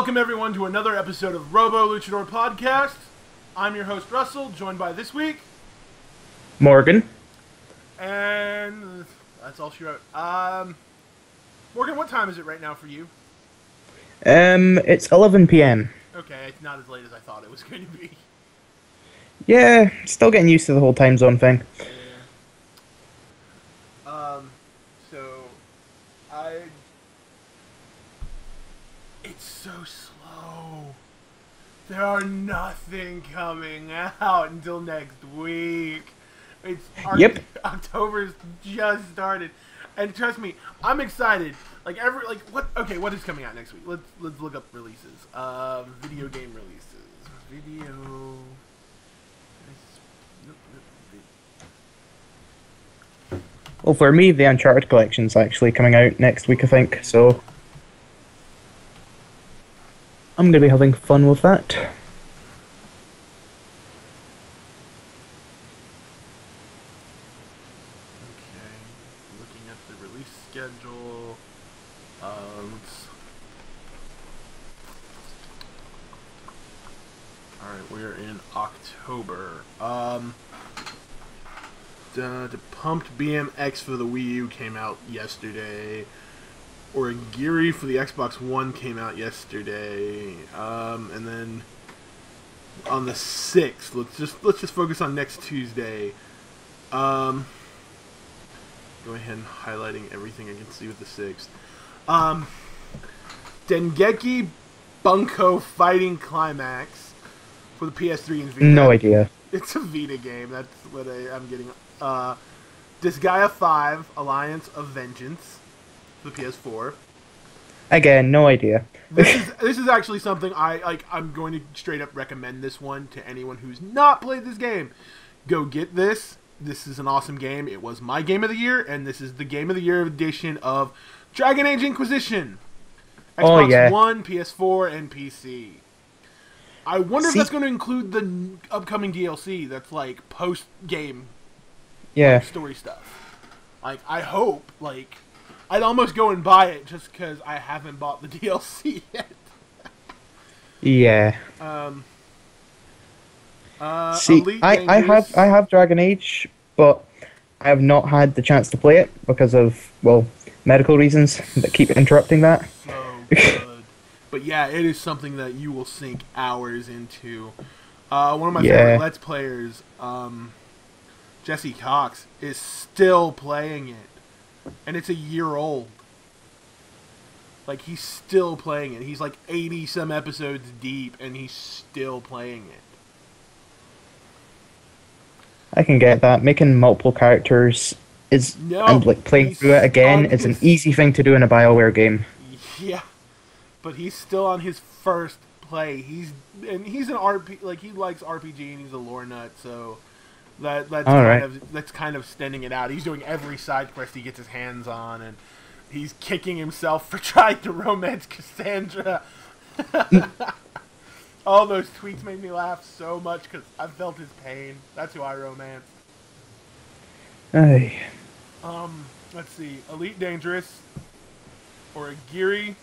Welcome everyone to another episode of Robo Luchador Podcast. I'm your host Russell, joined by this week Morgan. And that's all she wrote. Morgan, what time is it right now for you? It's 11 p.m. Okay, it's not as late as I thought it was going to be. Yeah, still getting used to the whole time zone thing. Yeah. It's so slow. There are nothing coming out until next week. Yep. October's just started, and trust me, I'm excited. What is coming out next week? Let's look up releases. Video game releases. Well, for me, the Uncharted collection's actually coming out next week, I think, so I'm going to be having fun with that. Okay, looking at the release schedule. Alright, we're in October. The Pumped BMX for the Wii U came out yesterday. Origiri for the Xbox One came out yesterday. And then on the 6th, let's just focus on next Tuesday. Go ahead and highlighting everything I can see with the 6th. Dengeki Bunko Fighting Climax for the PS3 and Vita. No idea. It's a Vita game. That's what I'm getting. Disgaea 5 Alliance of Vengeance for the PS4. Again, no idea. This is actually something I'm going to straight up recommend this one to anyone who's not played this game. Go get this. This is an awesome game. It was my game of the year, and this is the game of the year edition of Dragon Age Inquisition. Xbox One, PS4, and PC. I wonder if that's going to include the upcoming DLC that's like post-game story stuff. I hope. I'd almost go and buy it just because I haven't bought the DLC yet. Yeah. See, I have Dragon Age, but I have not had the chance to play it because of, well, medical reasons that keep interrupting that. So good. But yeah, it is something that you will sink hours into. One of my favorite Let's Players, Jesse Cox, is still playing it. And it's a year old. He's still playing it. He's 80-some episodes deep, and he's still playing it. I can get that. Making multiple characters and playing through it again is an easy thing to do in a BioWare game. Yeah. But he's still on his first play. He's an RP, he likes RPG and he's a lore nut, so that's kind of extending it out. He's doing every side quest he gets his hands on, and he's kicking himself for trying to romance Cassandra. All those tweets made me laugh so much because I felt his pain. That's who I romanced. Aye. Let's see. Elite Dangerous or Agiri.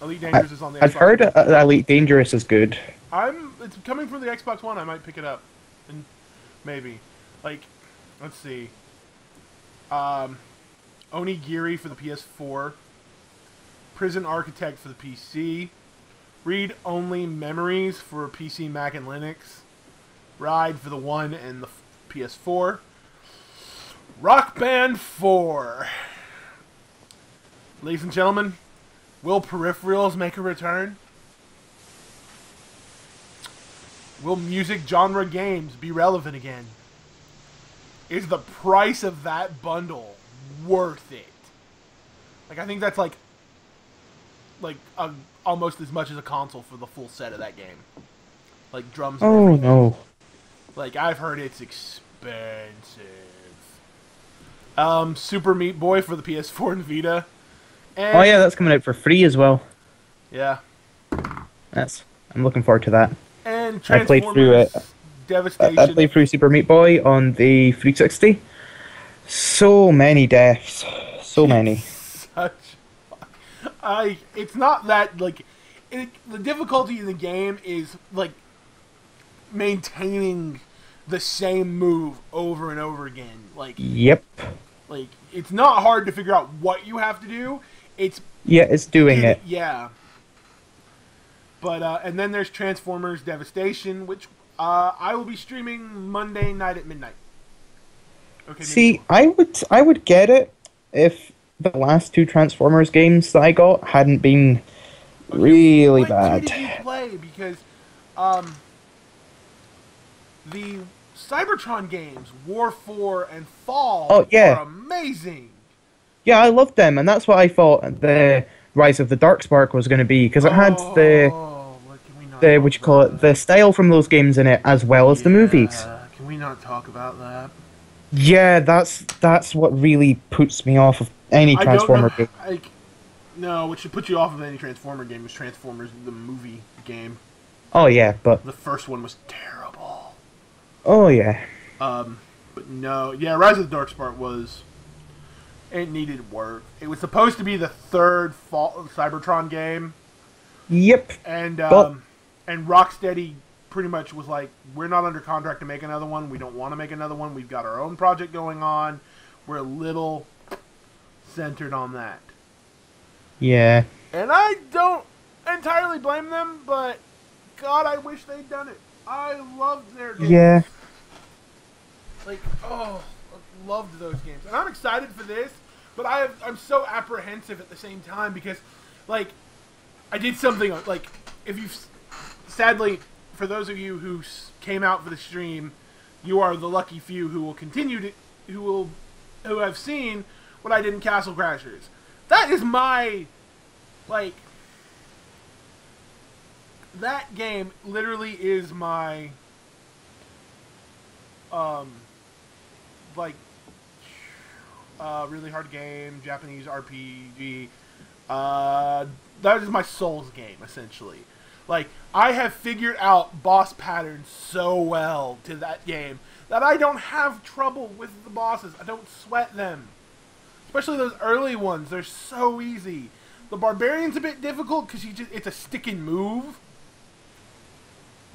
Elite Dangerous is on the Xbox. I've heard Elite Dangerous is good. It's coming from the Xbox One. I might pick it up. And maybe. Let's see. Onigiri for the PS4. Prison Architect for the PC. Read Only Memories for PC, Mac, and Linux. Ride for the One and the PS4. Rock Band 4. Ladies and gentlemen, will peripherals make a return? Will music genre games be relevant again? Is the price of that bundle worth it? I think that's almost as much as a console for the full set of that game. Drums and everything. Oh no. I've heard it's expensive. Super Meat Boy for the PS4 and Vita. And, oh yeah, that's coming out for free as well. Yeah. I'm looking forward to that. And I played through it. Devastation. I played through Super Meat Boy on the 360. So many deaths. So many. It's not that, the difficulty in the game is like maintaining the same move over and over again. Like, yep. Like, it's not hard to figure out what you have to do. It's doing it. Yeah. But and then there's Transformers Devastation, which I will be streaming Monday night at midnight. Okay. See, I would get it if the last 2 Transformers games that I got hadn't been really bad. What did you play? Because the Cybertron games, War 4 and Fall, are amazing. Yeah, I loved them, and that's what I thought the Rise of the Darkspark was going to be, because it had the what you call it, the style from those games in it, as well as the movies. Can we not talk about that? Yeah, that's what really puts me off of any Transformer game. No, what should put you off of any Transformer game is Transformers the movie game. Oh yeah, but the first one was terrible. Oh yeah. But no, yeah, Rise of the Darkspark it needed work. It was supposed to be the 3rd Cybertron game. Yep. And Rocksteady pretty much was like, we're not under contract to make another one. We don't want to make another one. We've got our own project going on. We're a little centered on that. Yeah. And I don't entirely blame them, but God, I wish they'd done it. I loved their games. Yeah. Like, I loved those games. And I'm excited for this, but I'm so apprehensive at the same time because, like, I did something, like, sadly, for those of you who came out for the stream, you are the lucky few who will who have seen what I did in Castle Crashers. That is my, like, that game literally is my, really hard game, Japanese RPG. That is my Souls game, essentially. Like, I have figured out boss patterns so well to that game that I don't have trouble with the bosses. I don't sweat them. Especially those early ones. They're so easy. The Barbarian's a bit difficult because it's a stick and move.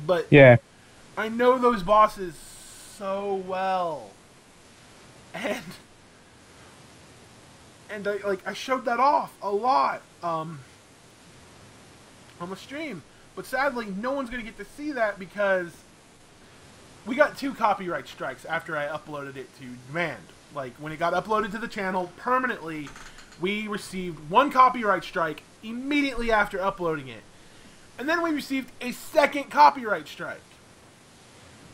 But yeah, I know those bosses so well. And I showed that off a lot on the stream. But sadly, no one's going to get to see that because we got 2 copyright strikes after I uploaded it to demand. Like, when it got uploaded to the channel permanently, we received 1 copyright strike immediately after uploading it. And then we received a 2nd copyright strike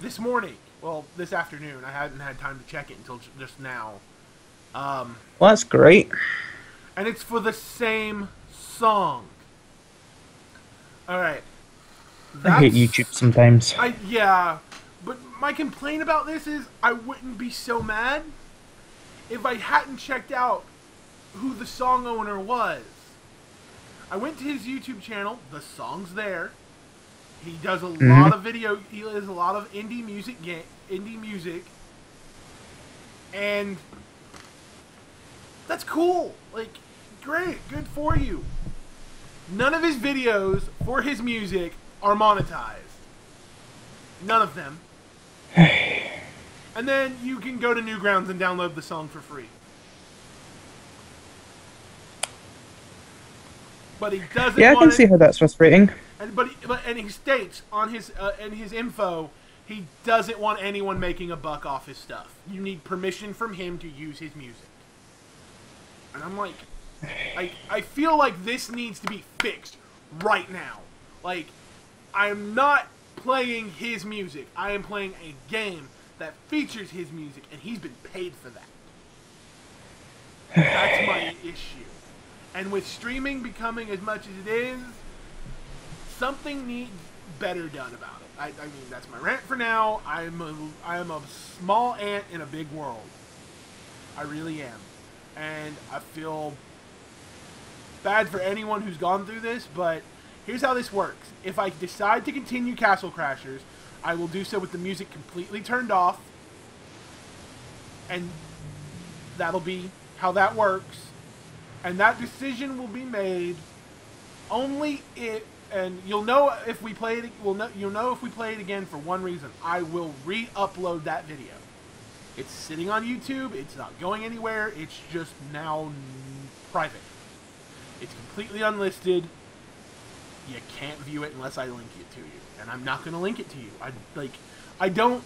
this morning. Well, this afternoon. I hadn't had time to check it until just now. Well, that's great. And it's for the same song. Alright. I hate YouTube sometimes. Yeah. But my complaint about this is I wouldn't be so mad if I hadn't checked out who the song owner was. I went to his YouTube channel. The song's there. He does a lot of video. He does a lot of indie music. And that's cool. Like, great. Good for you. None of his videos for his music are monetized. None of them. And then you can go to Newgrounds and download the song for free. But he doesn't. Yeah, I can see how that's frustrating. And he states on his info, he doesn't want anyone making a buck off his stuff. You need permission from him to use his music. And I'm like, I feel like this needs to be fixed right now. Like, I am not playing his music. I am playing a game that features his music, and he's been paid for that. That's my issue. And with streaming becoming as much as it is, something needs better done about it. I mean, that's my rant for now. I am a small ant in a big world. I really am. And I feel bad for anyone who's gone through this, but here's how this works. If I decide to continue Castle Crashers, I will do so with the music completely turned off. And that'll be how that works. And that decision will be made only if and you'll know if we play it. You'll know if we play it again for one reason. I will re-upload that video. It's sitting on YouTube. It's not going anywhere. It's just now private. It's completely unlisted. You can't view it unless I link it to you, and I'm not going to link it to you. I don't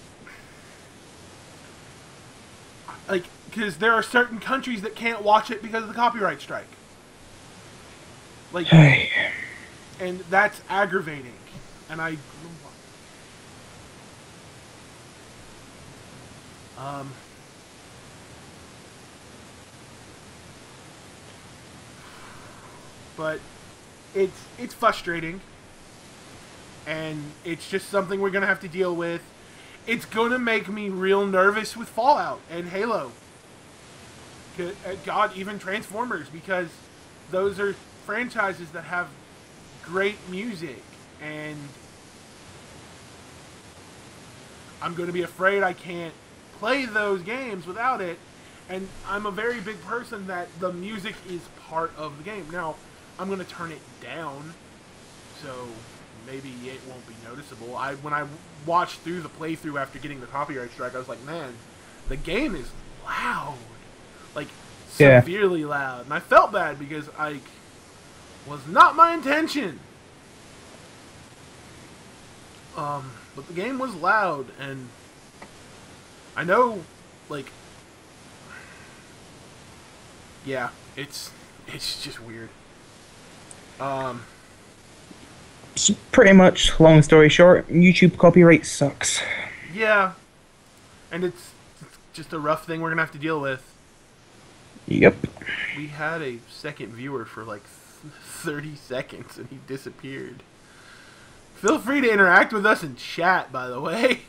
like, because there are certain countries that can't watch it because of the copyright strike. Like, and that's aggravating. And but it's frustrating, and it's just something we're gonna have to deal with. It's gonna make me real nervous with Fallout and Halo. God, even Transformers, because those are franchises that have great music, and I'm going to be afraid I can't play those games without it. And I'm a very big person that the music is part of the game. Now, I'm going to turn it down, so maybe it won't be noticeable. When I watched through the playthrough after getting the copyright strike, I was like, man, the game is loud. Like, severely loud. And I felt bad because was not my intention. But the game was loud, and I know, like, yeah, it's just weird. Pretty much, long story short, YouTube copyright sucks. Yeah, and it's just a rough thing we're gonna have to deal with. Yep. We had a second viewer for like 30 seconds, and he disappeared. Feel free to interact with us in chat, by the way.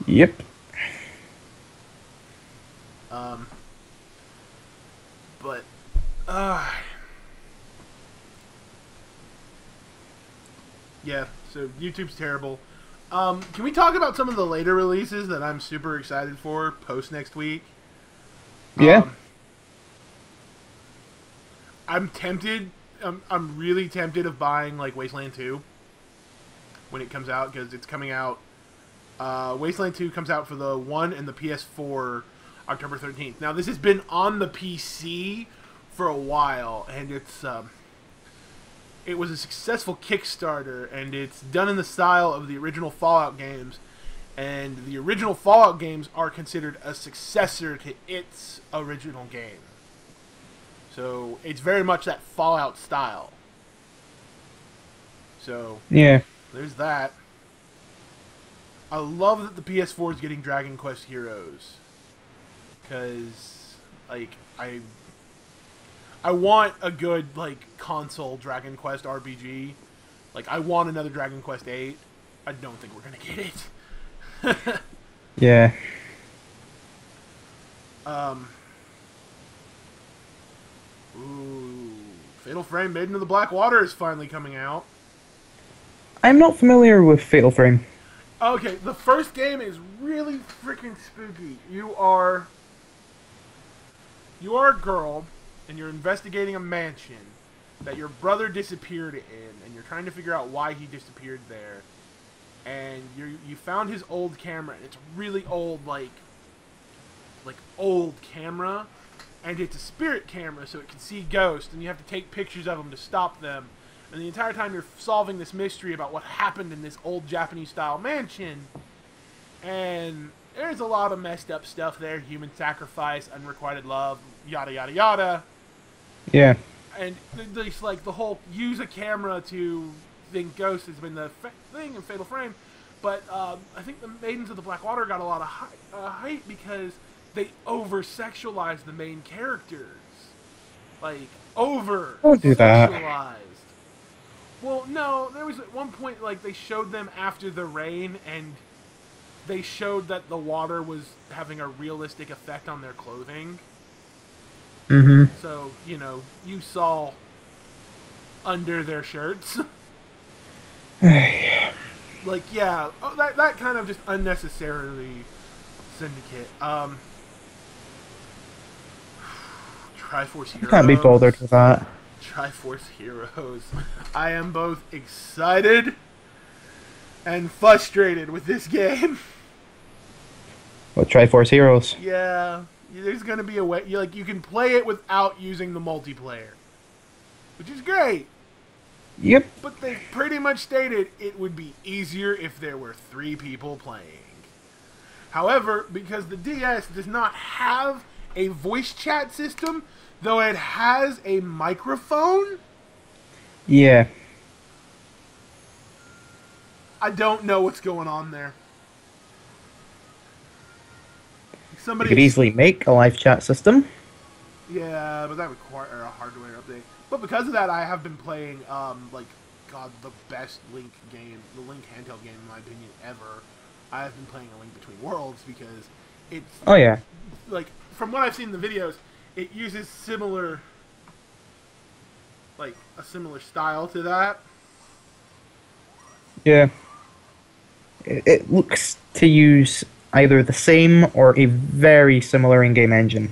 Yep. But, yeah, so YouTube's terrible. Can we talk about some of the later releases that I'm super excited for post next week? Yeah. I'm tempted. I'm really tempted of buying, like, Wasteland 2 when it comes out, because it's coming out. Wasteland 2 comes out for the One and the PS4 October 13th. Now, this has been on the PC for a while, and it was a successful Kickstarter, and it's done in the style of the original Fallout games, and the original Fallout games are considered a successor to its original game. So, it's very much that Fallout style. So, yeah. There's that. I love that the PS4 is getting Dragon Quest Heroes. Because, like, I want a good, like, console Dragon Quest RPG. Like, I want another Dragon Quest 8. I don't think we're going to get it. Yeah. Ooh. Fatal Frame Maiden of the Black Water is finally coming out. I'm not familiar with Fatal Frame. Okay, the first game is really freaking spooky. You are a girl, and you're investigating a mansion that your brother disappeared in, and you're trying to figure out why he disappeared there. And you found his old camera, and it's really old, like old camera, and it's a spirit camera, so it can see ghosts, and you have to take pictures of them to stop them. And the entire time you're solving this mystery about what happened in this old Japanese-style mansion. And there's a lot of messed up stuff there. Human sacrifice, unrequited love, yada, yada, yada. Yeah. And there's, like, the whole use a camera to think ghosts has been the thing in Fatal Frame. But I think the Maidens of the Black Water got a lot of hype because they over-sexualized the main characters. Like, Don't do that. over-sexualized. Well, no, there was at one point, like, they showed them after the rain, and they showed that the water was having a realistic effect on their clothing. Mm-hmm. So, you know, you saw under their shirts. Like, yeah, that kind of just unnecessarily Syndicate. Triforce Heroes. Can't be bothered with that. Triforce Heroes. I am both excited and frustrated with this game. What, Triforce Heroes? Yeah, there's gonna be a way. You can play it without using the multiplayer, which is great. Yep. But they pretty much stated it would be easier if there were 3 people playing. However, because the DS does not have a voice chat system, though it has a microphone, Yeah. I don't know what's going on there. You Somebody could easily make a live chat system. Yeah, but that would require a hardware update. But because of that, I have been playing, the best Link game, the Link handheld game, in my opinion, ever. I have been playing A Link Between Worlds because it's... Oh, yeah. Like, from what I've seen in the videos, it uses similar... Like, a similar style to that. Yeah. It looks to use either the same or a very similar in-game engine.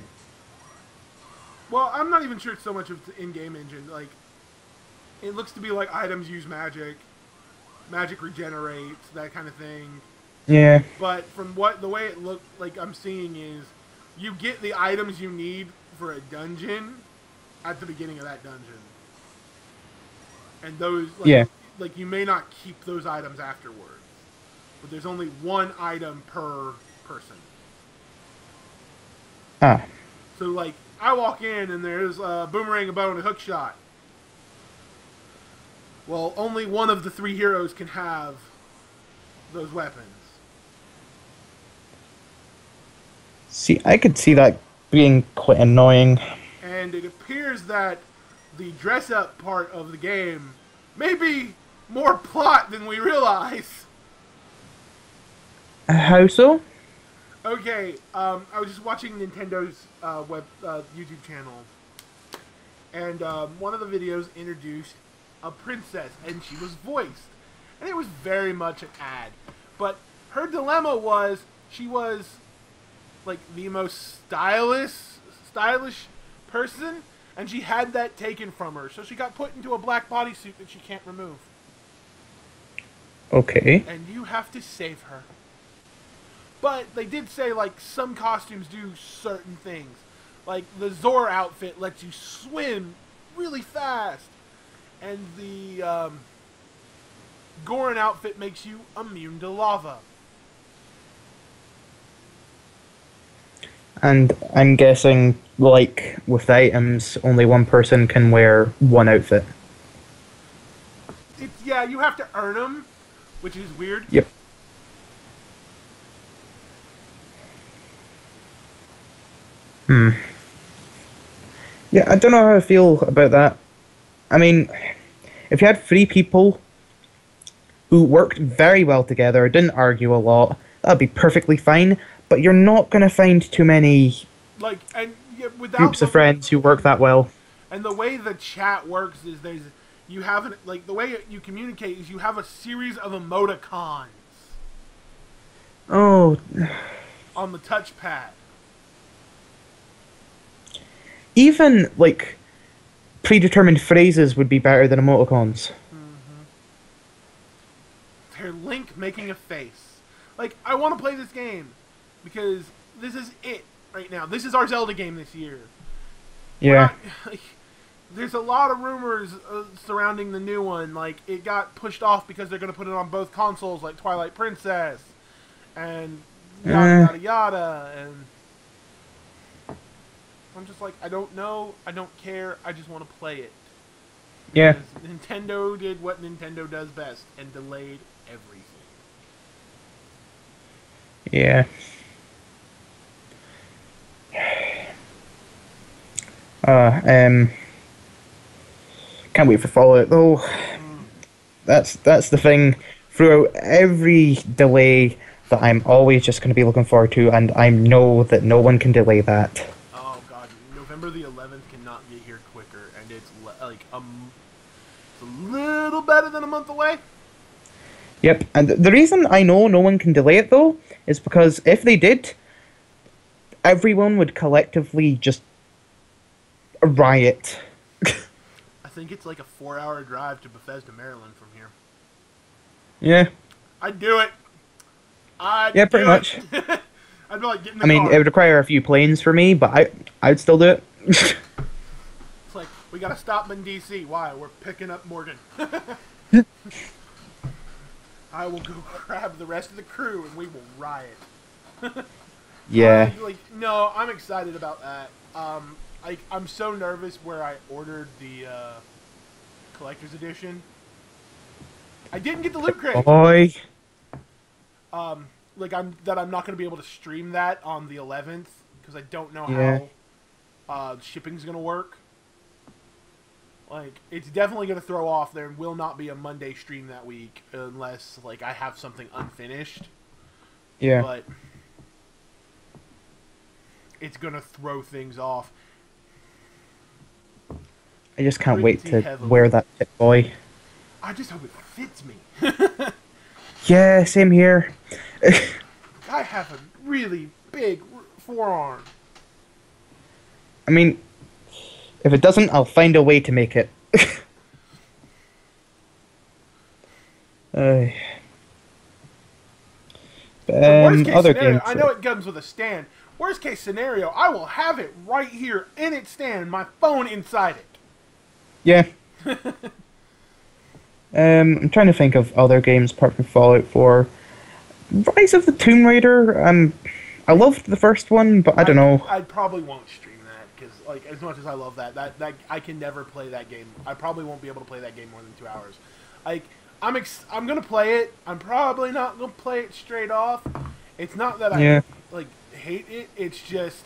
Well, I'm not even sure it's so much of the in-game engine. Like, it looks to be like items use magic, magic regenerates, that kind of thing. Yeah. But from the way it looked like I'm seeing is, you get the items you need for a dungeon at the beginning of that dungeon. And those, like you may not keep those items afterwards. But there's only one item per person. Ah. So, like, I walk in and there's a boomerang, a bow, and a hook shot. Well, only one of the 3 heroes can have those weapons. See, I could see that being quite annoying. And it appears that the dress-up part of the game may be more plot than we realize. How so? Okay, I was just watching Nintendo's YouTube channel, and one of the videos introduced a princess, and she was voiced, and it was very much an ad. But her dilemma was she was like the most stylish person, and she had that taken from her, so she got put into a black bodysuit that she can't remove. Okay. And you have to save her. But they did say, like, some costumes do certain things. Like, the Zor outfit lets you swim really fast. And the Goron outfit makes you immune to lava. And I'm guessing, like, with items, only one person can wear one outfit. Yeah, you have to earn them, which is weird. Yep. Yeah, I don't know how I feel about that. I mean, if you had 3 people who worked very well together, didn't argue a lot, that'd be perfectly fine. But you're not going to find too many groups of friends who work that well. And the way the chat works is the way you communicate is you have a series of emoticons. Oh. On the touchpad. Even, like, predetermined phrases would be better than emoticons. Mm-hmm. They're Link making a face. Like, I want to play this game because this is it right now. This is our Zelda game this year. Yeah. There's a lot of rumors surrounding the new one. Like, it got pushed off because they're going to put it on both consoles, like Twilight Princess and yada yada yada. And I'm just like, I don't know, I don't care, I just want to play it. Yeah. Because Nintendo did what Nintendo does best and delayed everything. Yeah. Can't wait for Fallout though. That's the thing. Throughout every delay that I'm always just going to be looking forward to, and I know that no one can delay that. Oh god, November the 11th cannot get here quicker, and it's like it's a little better than a month away. Yep, and the reason I know no one can delay it though is because if they did, everyone would collectively just riot. I think it's like a 4-hour drive to Bethesda, Maryland from here. Yeah. I'd do it. Yeah, pretty much. I'd be like, get in the I mean, car. it would require a few planes for me, but I'd still do it. It's like, we gotta stop in D.C. Why? We're picking up Morgan. I will go grab the rest of the crew and we will riot. Yeah. No, I'm excited about that. I'm so nervous where I ordered the collector's edition. I didn't get the loot crate. Boy. I'm not going to be able to stream that on the 11th because I don't know how shipping's going to work. Like, it's definitely going to throw off. There will not be a Monday stream that week unless, like, I have something unfinished. Yeah. But it's going to throw things off. I just can't wait to heavily. wear that Pit Boy. I just hope it fits me. Yeah, same here. I have a really big forearm. I mean, if it doesn't, I'll find a way to make it. Other scenario, games. I know it comes with a stand. Worst case scenario, I will have it right here in its stand, my phone inside it. Yeah. I'm trying to think of other games apart from Fallout 4. Rise of the Tomb Raider. I loved the first one, but I don't know. I probably won't stream that because, like, as much as I love that I can never play that game. I probably won't be able to play that game more than 2 hours. Like, I'm gonna play it. I'm probably not gonna play it straight off. It's not that I hate it. It's just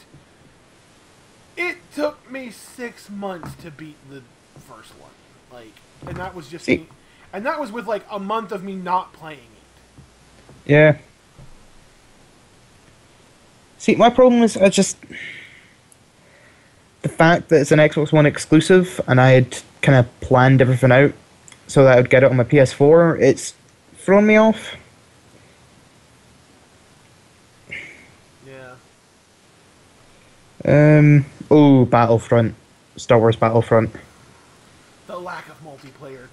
it took me 6 months to beat the first one. Like, and that was just me. And that was with like a month of me not playing it. Yeah. See, my problem is the fact that it's an Xbox One exclusive, and I had kind of planned everything out so that I would get it on my PS4. It's thrown me off. Yeah. Oh, Battlefront. Star Wars Battlefront. The lack of multiplayer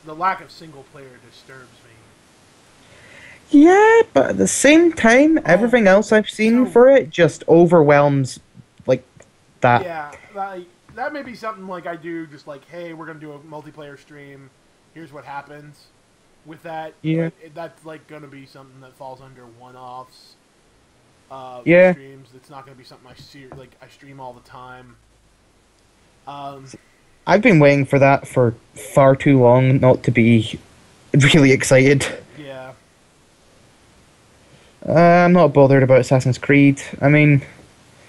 the lack of single player disturbs me. Yeah, but at the same time, everything else I've seen for it just overwhelms, like, that. Yeah, that may be something like I do, just like, hey, we're going to do a multiplayer stream, here's what happens with that. Yeah. That's, like, going to be something that falls under one-offs streams. It's not going to be something I stream all the time. I've been waiting for that for far too long not to be really excited. Yeah. I'm not bothered about Assassin's Creed. I mean,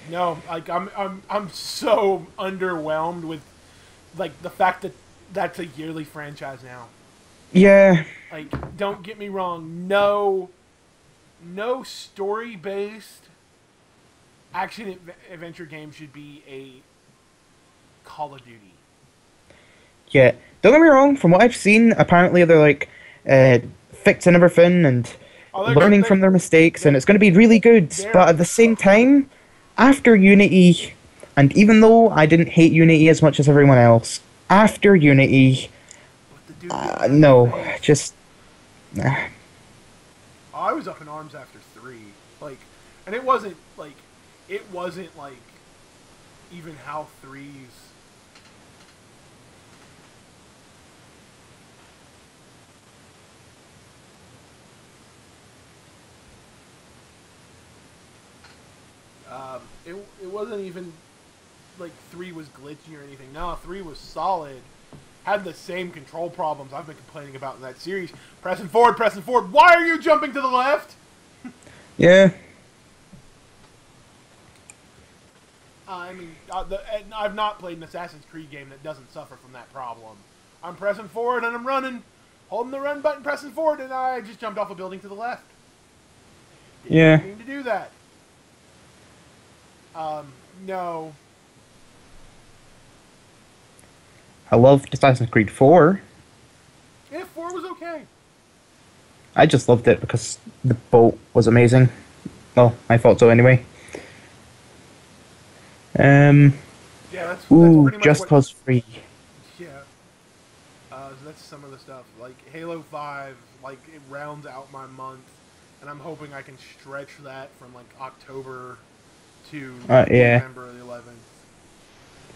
no, like I'm so underwhelmed with like the fact that that's a yearly franchise now. Yeah. Like, don't get me wrong, no story-based action adventure game should be a Call of Duty. Yeah. Don't get me wrong, from what I've seen, apparently they're like fixing everything and learning from their mistakes, and it's going to be really good. But at the same time, after Unity, and even though I didn't hate Unity as much as everyone else, after Unity, no, just... I was up in arms after 3. Like, and it wasn't like even how 3's... It wasn't even like 3 was glitchy or anything. No, 3 was solid. Had the same control problems I've been complaining about in that series. Pressing forward, pressing forward. Why are you jumping to the left? Yeah. I mean, I've not played an Assassin's Creed game that doesn't suffer from that problem. I'm pressing forward and I'm running, holding the run button, pressing forward, and I just jumped off a building to the left. Didn't mean to do that. No. I loved Assassin's Creed 4. Yeah, 4 was okay. I just loved it because the boat was amazing. Well, I thought so anyway. Yeah, that's ooh, pretty much Just Cause 3. Yeah. So that's some of the stuff. Like Halo 5, like it rounds out my month, and I'm hoping I can stretch that from like October to Yeah. November the 11th.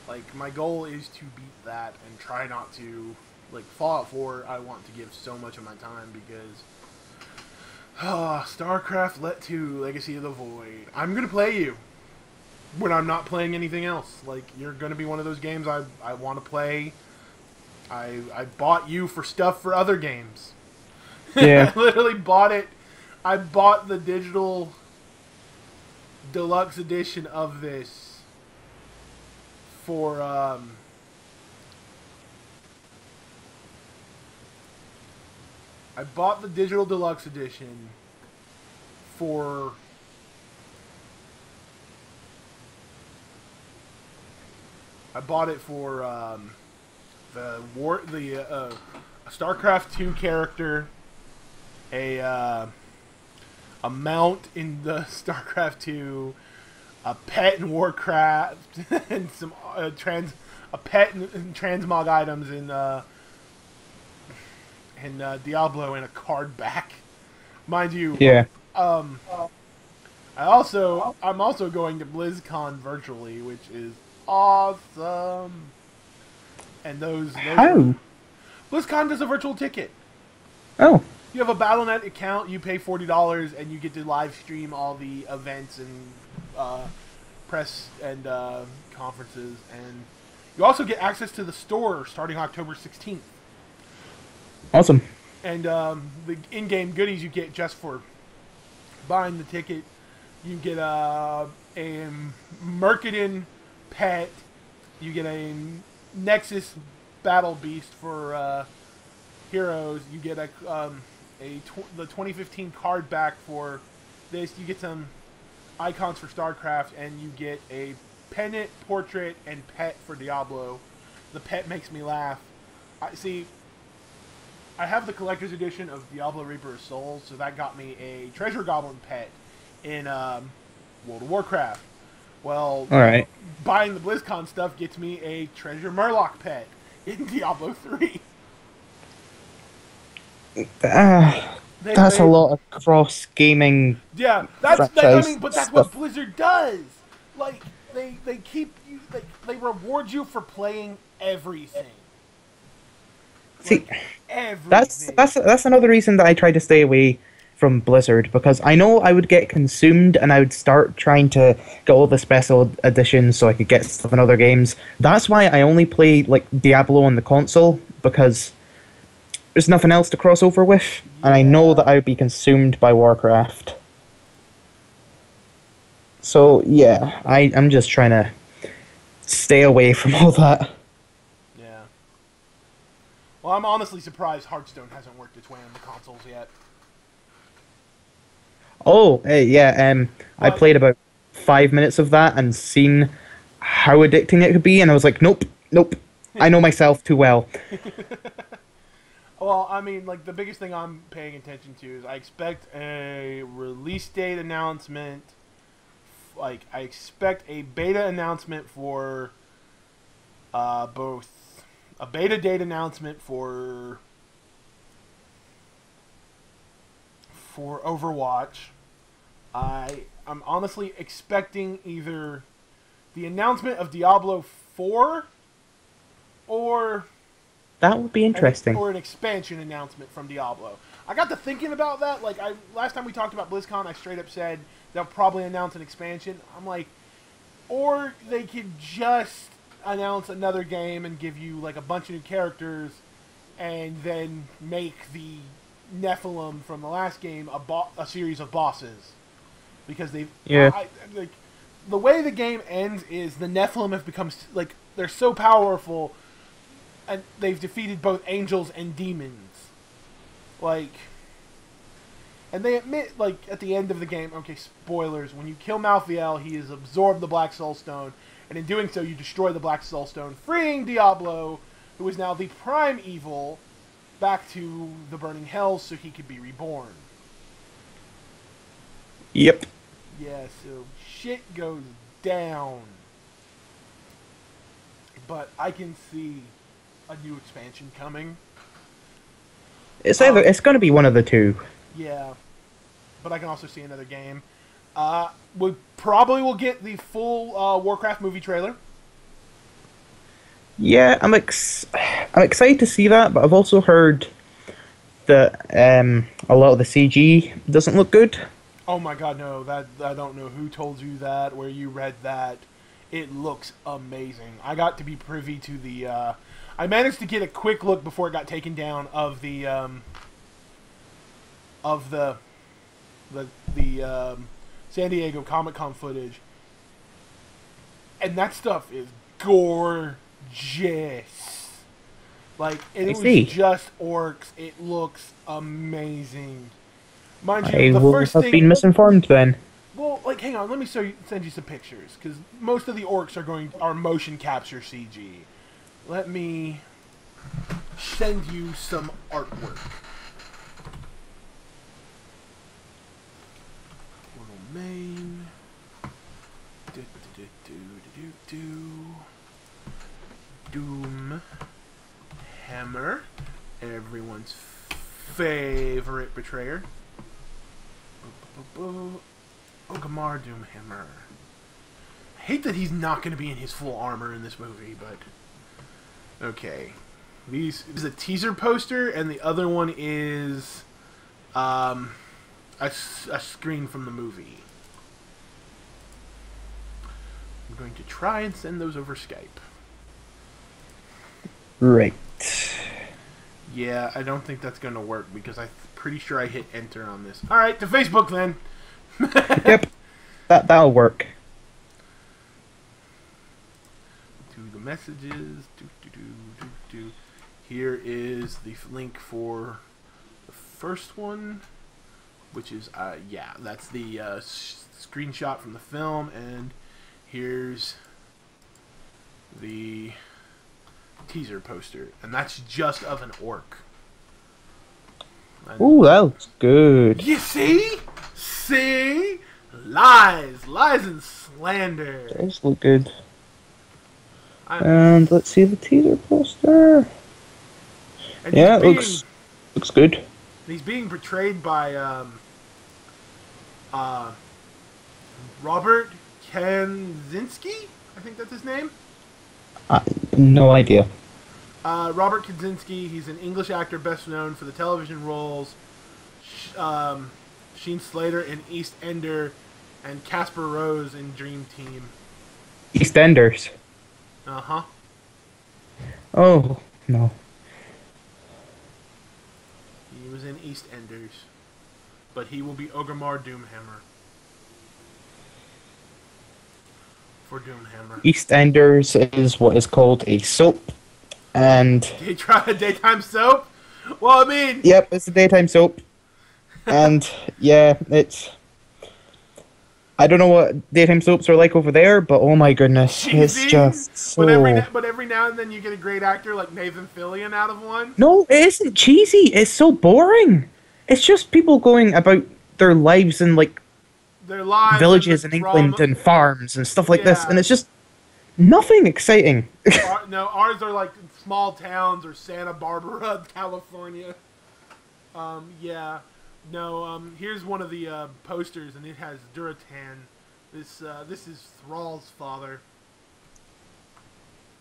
Like my goal is to beat that and try not to like Fallout 4. I want to give so much of my time because StarCraft Let 2 Legacy of the Void. I'm gonna play you when I'm not playing anything else. Like you're gonna be one of those games I want to play. I bought you for stuff for other games. I Yeah. literally bought it. I bought the digital deluxe edition of this for I bought the digital deluxe edition for I bought it for the StarCraft 2 character, a mount in the StarCraft 2, a pet in Warcraft, and some a pet and transmog items in Diablo, and a card back. Mind you, Yeah. I'm also going to BlizzCon virtually, which is awesome. And those are How? BlizzCon does a virtual ticket. Oh. You have a BattleNet account, you pay $40, and you get to live stream all the events and press and conferences, and you also get access to the store starting October 16th. Awesome. And the in-game goodies you get just for buying the ticket, you get a Mercadin pet, you get a Nexus Battle Beast for Heroes, you get the 2015 card back for this, you get some icons for StarCraft, and you get a pennant, portrait, and pet for Diablo. The pet makes me laugh. I have the collector's edition of Diablo Reaper of Souls, so that got me a Treasure Goblin pet in World of Warcraft. Well, All right. buying the BlizzCon stuff gets me a Treasure Murloc pet in Diablo 3. That's a lot of cross gaming. Yeah, franchise but that's what stuff. Blizzard does. Like they keep you, they reward you for playing everything. See, Like, everything. that's another reason that I try to stay away from Blizzard, because I know I would get consumed and I would start trying to get all the special editions so I could get stuff in other games. That's why I only play like Diablo on the console, because there's nothing else to cross over with, and I know that I would be consumed by Warcraft. So yeah, I'm just trying to stay away from all that. Yeah. Well, I'm honestly surprised Hearthstone hasn't worked its way on the consoles yet. Oh, yeah, I played about 5 minutes of that and seen how addicting it could be, and I was like, nope, nope, I know myself too well. Well, I mean, like, the biggest thing I'm paying attention to is I expect a release date announcement. Like, I expect a beta announcement for both a beta date announcement for Overwatch. I'm honestly expecting either the announcement of Diablo 4 or That would be interesting. or an expansion announcement from Diablo. I got to thinking about that. Like, last time we talked about BlizzCon, I straight up said they'll probably announce an expansion. I'm like, or they could just announce another game and give you like a bunch of new characters, and then make the Nephilim from the last game a series of bosses, because they've like the way the game ends is the Nephilim have become like they're so powerful, and they've defeated both angels and demons. Like, and they admit, like, at the end of the game, okay, spoilers, when you kill Malthael, he has absorbed the Black Soul Stone, and in doing so, you destroy the Black Soul Stone, freeing Diablo, who is now the prime evil, back to the Burning Hells so he could be reborn. Yep. Yeah, so shit goes down. But I can see a new expansion coming. It's going to be one of the two. Yeah, but I can also see another game. We probably will get the full Warcraft movie trailer. Yeah, I'm excited to see that, but I've also heard that a lot of the CG doesn't look good. Oh my god, no! That I don't know who told you that, where you read that. It looks amazing. I got to be privy to the. I managed to get a quick look before it got taken down of the San Diego Comic-Con footage, and that stuff is gorgeous. Like, and it was just orcs. It looks amazing. Mind you, I the will first have thing. been misinformed then. Well, like, hang on. Let me send you some pictures, because most of the orcs are motion capture CG. Let me send you some artwork. Little main. Doom Hammer, everyone's favorite betrayer. Ogamar Doomhammer. I hate that he's not going to be in his full armor in this movie, but okay. This is a teaser poster, and the other one is a screen from the movie. I'm going to try and send those over Skype. Right. Yeah, I don't think that's going to work because I'm pretty sure I hit enter on this. All right, to Facebook then. Yep, that'll work. To the messages. Here is the link for the first one, which is yeah, that's the screenshot from the film, and here's the teaser poster, and that's just of an orc. Ooh, that looks good. You see? See? Lies and slander. It does look good. And let's see the teaser poster. And yeah, it looks good. He's being portrayed by Robert Kaczynski. I think that's his name. No idea. Robert Kaczynski. He's an English actor best known for the television roles Sheen Slater in EastEnder and Casper Rose in Dream Team. EastEnders. Uh-huh. Oh, no. He was in EastEnders. But he will be Ogamar Doomhammer. For Doomhammer. EastEnders is what is called a soap. And... Daytime soap? Well, I mean... Yep, it's a daytime soap. And, yeah, it's... I don't know what daytime soaps are like over there, but oh my goodness, cheesy, it's just so... But every now and then you get a great actor like Nathan Fillion out of one. No, it isn't cheesy. It's so boring. It's just people going about their lives in, like, their lives villages in England and farms and stuff like this, and it's just nothing exciting. No, ours are like small towns or Santa Barbara, California. Yeah. No, here's one of the posters, and it has Duratan. This is Thrall's father.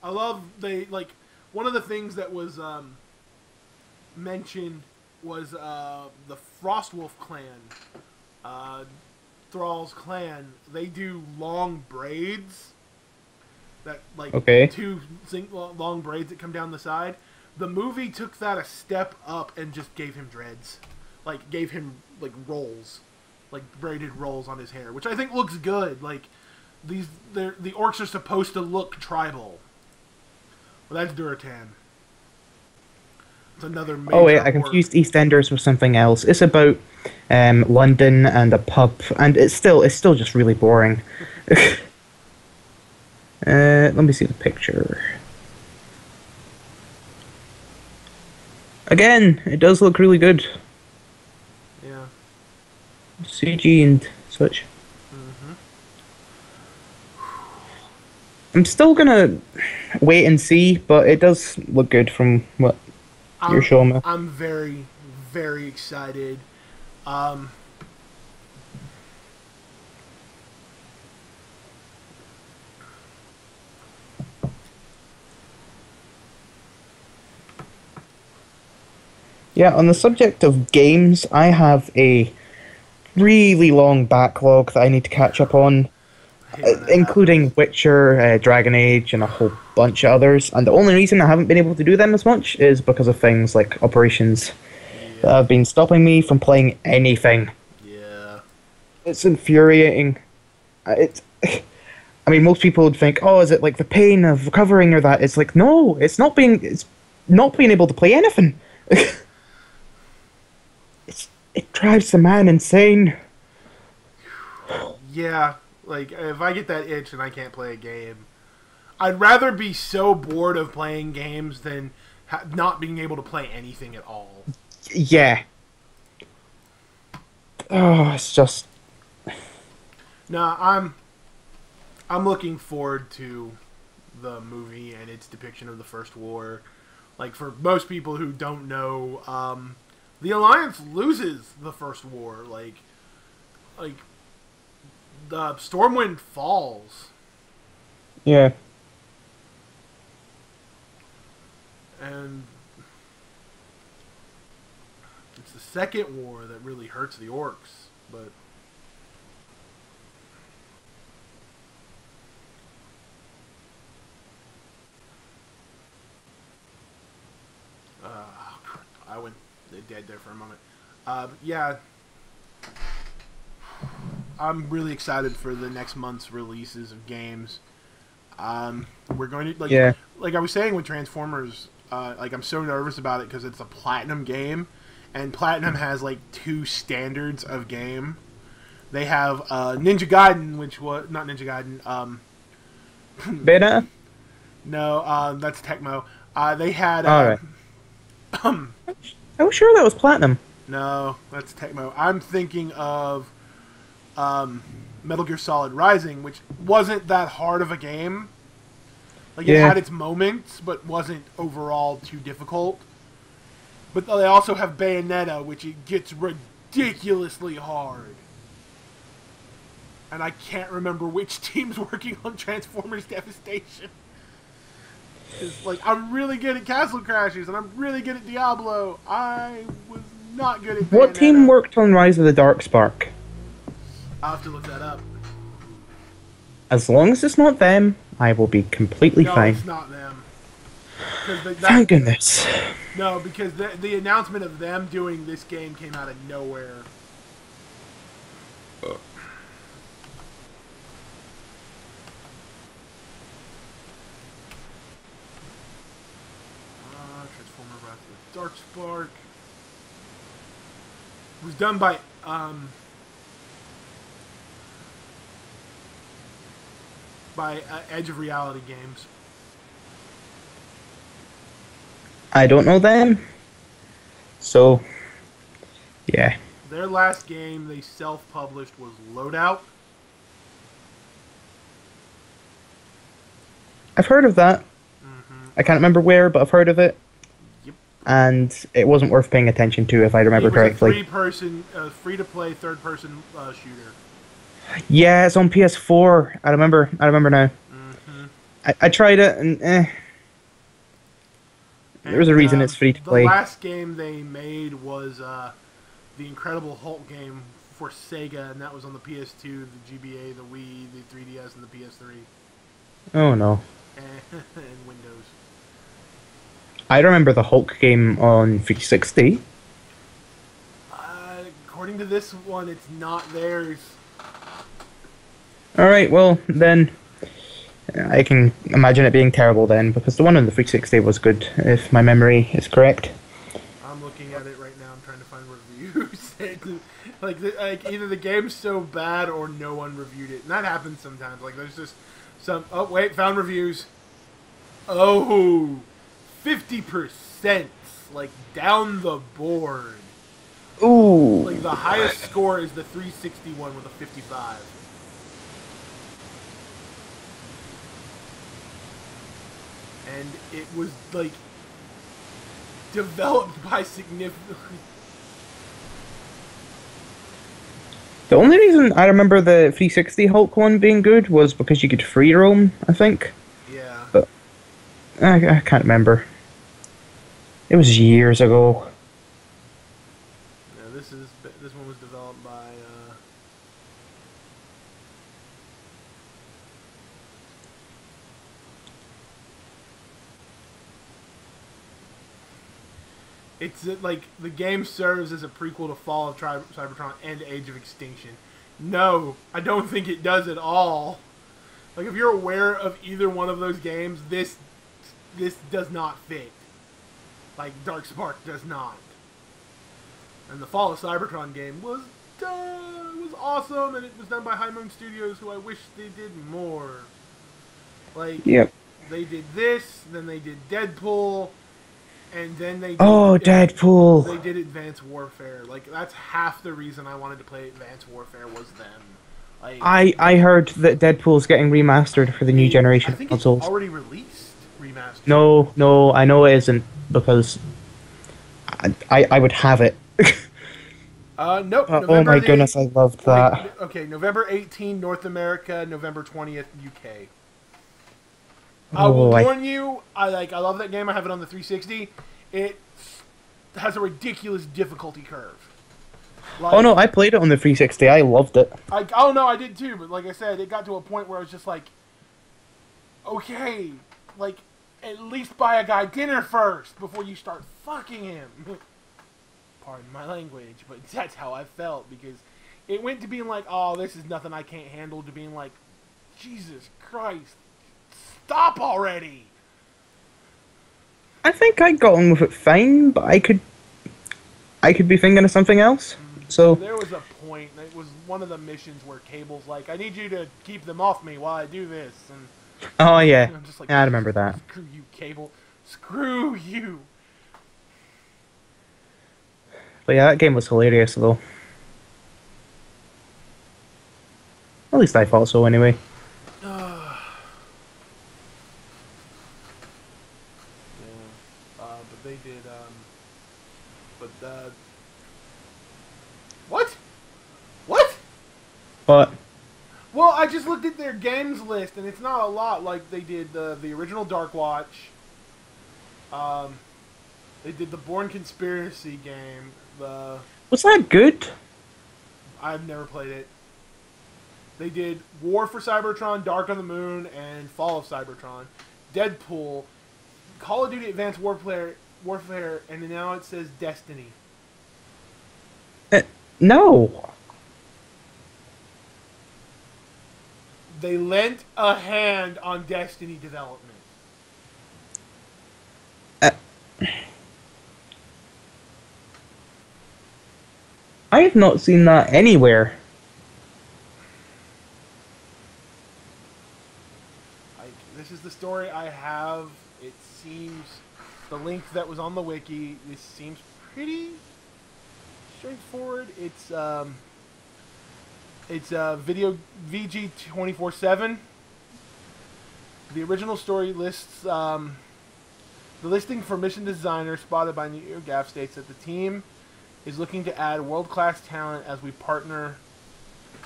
I love one of the things that was mentioned was the Frostwolf clan, Thrall's clan. They do long braids that two long braids that come down the side. The movie took that a step up and just gave him dreads. Like, gave him, like, rolls. Like, braided rolls on his hair. Which I think looks good. Like, the orcs are supposed to look tribal. Well, that's Duratan. It's another major Oh, wait, I orc. confused EastEnders with something else. It's about London and a pub. And it's still just really boring. Let me see the picture. Again, it does look really good. Yeah. CG and such. Mm-hmm. I'm still gonna... wait and see, but it does look good from what you're I'm showing me. I'm very very excited. Um, Yeah, on the subject of games, I have a really long backlog that I need to catch up on, I hate when that happens. including Witcher, Dragon Age, and a whole bunch of others. And the only reason I haven't been able to do them as much is because of things like operations that Yeah, have been stopping me from playing anything. yeah, It's infuriating. It's. I mean, most people would think, "Oh, is it like the pain of recovering or that?" It's like, no, it's not being. It's not being able to play anything. It drives the man insane. yeah. Like if I get that itch and I can't play a game, I'd rather be so bored of playing games than not being able to play anything at all. Yeah. Oh, it's just. Nah, I'm looking forward to the movie and its depiction of the First War. Like for most people who don't know, the Alliance loses the First War. Like the Stormwind falls, Yeah. and it's the Second War that really hurts the orcs. But I went dead there for a moment. Yeah, I'm really excited for the next month's releases of games. We're going to Yeah. like I was saying with Transformers. Like I'm so nervous about it because it's a platinum game, and platinum has like two standards of game. They have Ninja Gaiden, which was not Ninja Gaiden. Bayonetta? No, that's Tecmo. They had Alright. I was sure that was Platinum. no, that's Tecmo. I'm thinking of Metal Gear Solid Rising, which wasn't that hard of a game. Like it Yeah. had its moments, but wasn't overall too difficult. But they also have Bayonetta, which it gets ridiculously hard. And I can't remember which team's working on Transformers Devastation. 'Cause, like, I'm really good at Castle Crashers, and I'm really good at Diablo. I was not good at Bayonetta. What team worked on Rise of the Dark Spark? I'll have to look that up. As long as it's not them, I will be completely No, fine. it's not them. 'Cause Thank goodness. No, because the announcement of them doing this game came out of nowhere. Transformer Wrath of the Dark Spark. It was done by Edge of Reality Games. I don't know them. So, yeah. Their last game they self-published was Loadout. I've heard of that. I can't remember where, but I've heard of it. Yep. And it wasn't worth paying attention to, if I remember It was correctly. a three-person, free-to-play, third-person shooter. Yeah, it's on PS4. I remember now. Mm-hmm. I tried it, and there's a reason it's free to play. The last game they made was the Incredible Hulk game for Sega, and that was on the PS2, the GBA, the Wii, the 3DS, and the PS3, Oh no. and Windows. I remember the Hulk game on 360. According to this one, it's not theirs. Alright, well, then I can imagine it being terrible then, because the one on the 360 was good, if my memory is correct. I'm looking at it right now. I'm trying to find reviews. like either the game's so bad or no one reviewed it, and that happens sometimes. Like there's just some. Oh wait, found reviews. Oh, 50%, like down the board. Ooh. Like the highest score is the 361 with a 55. and it was like developed by significantly. The only reason I remember the 360 Hulk one being good was because you could free roam, I think. Yeah. But I can't remember. It was years ago. Yeah, this one was developed by. It's like the game serves as a prequel to Fall of Cybertron and Age of Extinction. No, I don't think it does at all. Like if you're aware of either one of those games, this does not fit. Like Darkspark does not. And the Fall of Cybertron game was awesome, and it was done by High Moon Studios, who I wish they did more. Like, Yep. they did this, then they did Deadpool, and then they did, Deadpool. They did Advanced Warfare. Like that's half the reason I wanted to play Advanced Warfare was them. Like, I heard that Deadpool's getting remastered for the new generation I think consoles. it's already released remastered. No, I know it isn't because I would have it. Nope. Oh my goodness, I loved that. Okay, November 18, North America, November 20th, UK. I Oh, will warn you, I love that game. I have it on the 360. It has a ridiculous difficulty curve. Like, Oh no, I played it on the 360. I loved it. Oh no, I did too. But like I said, it got to a point where I was just like, okay, like at least buy a guy dinner first before you start fucking him. Pardon my language, but that's how I felt because it went to being like, oh, this is nothing I can't handle, to being like, Jesus Christ, stop already. I think I got on with it fine, but I could be thinking of something else. So There was a point, it was one of the missions where Cable's like, I need you to keep them off me while I do this. And oh yeah, I'm just like, yeah, I remember that. Screw you, Cable. Screw you. But yeah, that game was hilarious though. At least I thought so anyway. But they did, what? What? But Well, I just looked at their games list, and it's not a lot. Like, they did the original Dark Watch. They did the Bourne Conspiracy game. was that good? I've never played it. They did War for Cybertron, Dark on the Moon, and Fall of Cybertron. Deadpool, Call of Duty Advanced Warfare, and now it says Destiny. No. They lent a hand on Destiny development. I have not seen that anywhere. This is the story I have. It seems, the link that was on the wiki, this seems pretty straightforward. It's video VG 24/7. The original story lists the listing for mission designer spotted by NeoGAF states that the team is looking to add world-class talent as we partner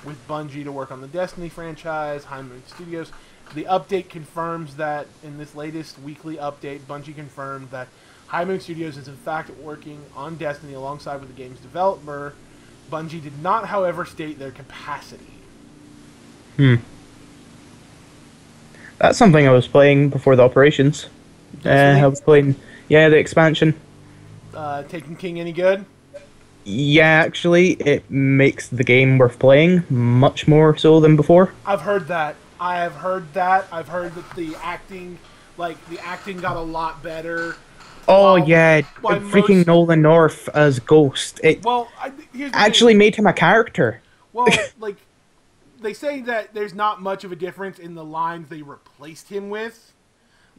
with Bungie to work on the Destiny franchise, High Moon Studios. The update confirms that in this latest weekly update, Bungie confirmed that High Moon Studios is in fact working on Destiny alongside with the game's developer. Bungie did not, however, state their capacity. That's something I was playing before the operations. I was playing, the expansion. Taken King any good? Yeah, actually, it makes the game worth playing much more so than before. I've heard that. I've heard that the acting got a lot better. Oh yeah, freaking Nolan North as Ghost. It here's the actually thing. made him a character. Well, like they say that there's not much of a difference in the lines they replaced him with.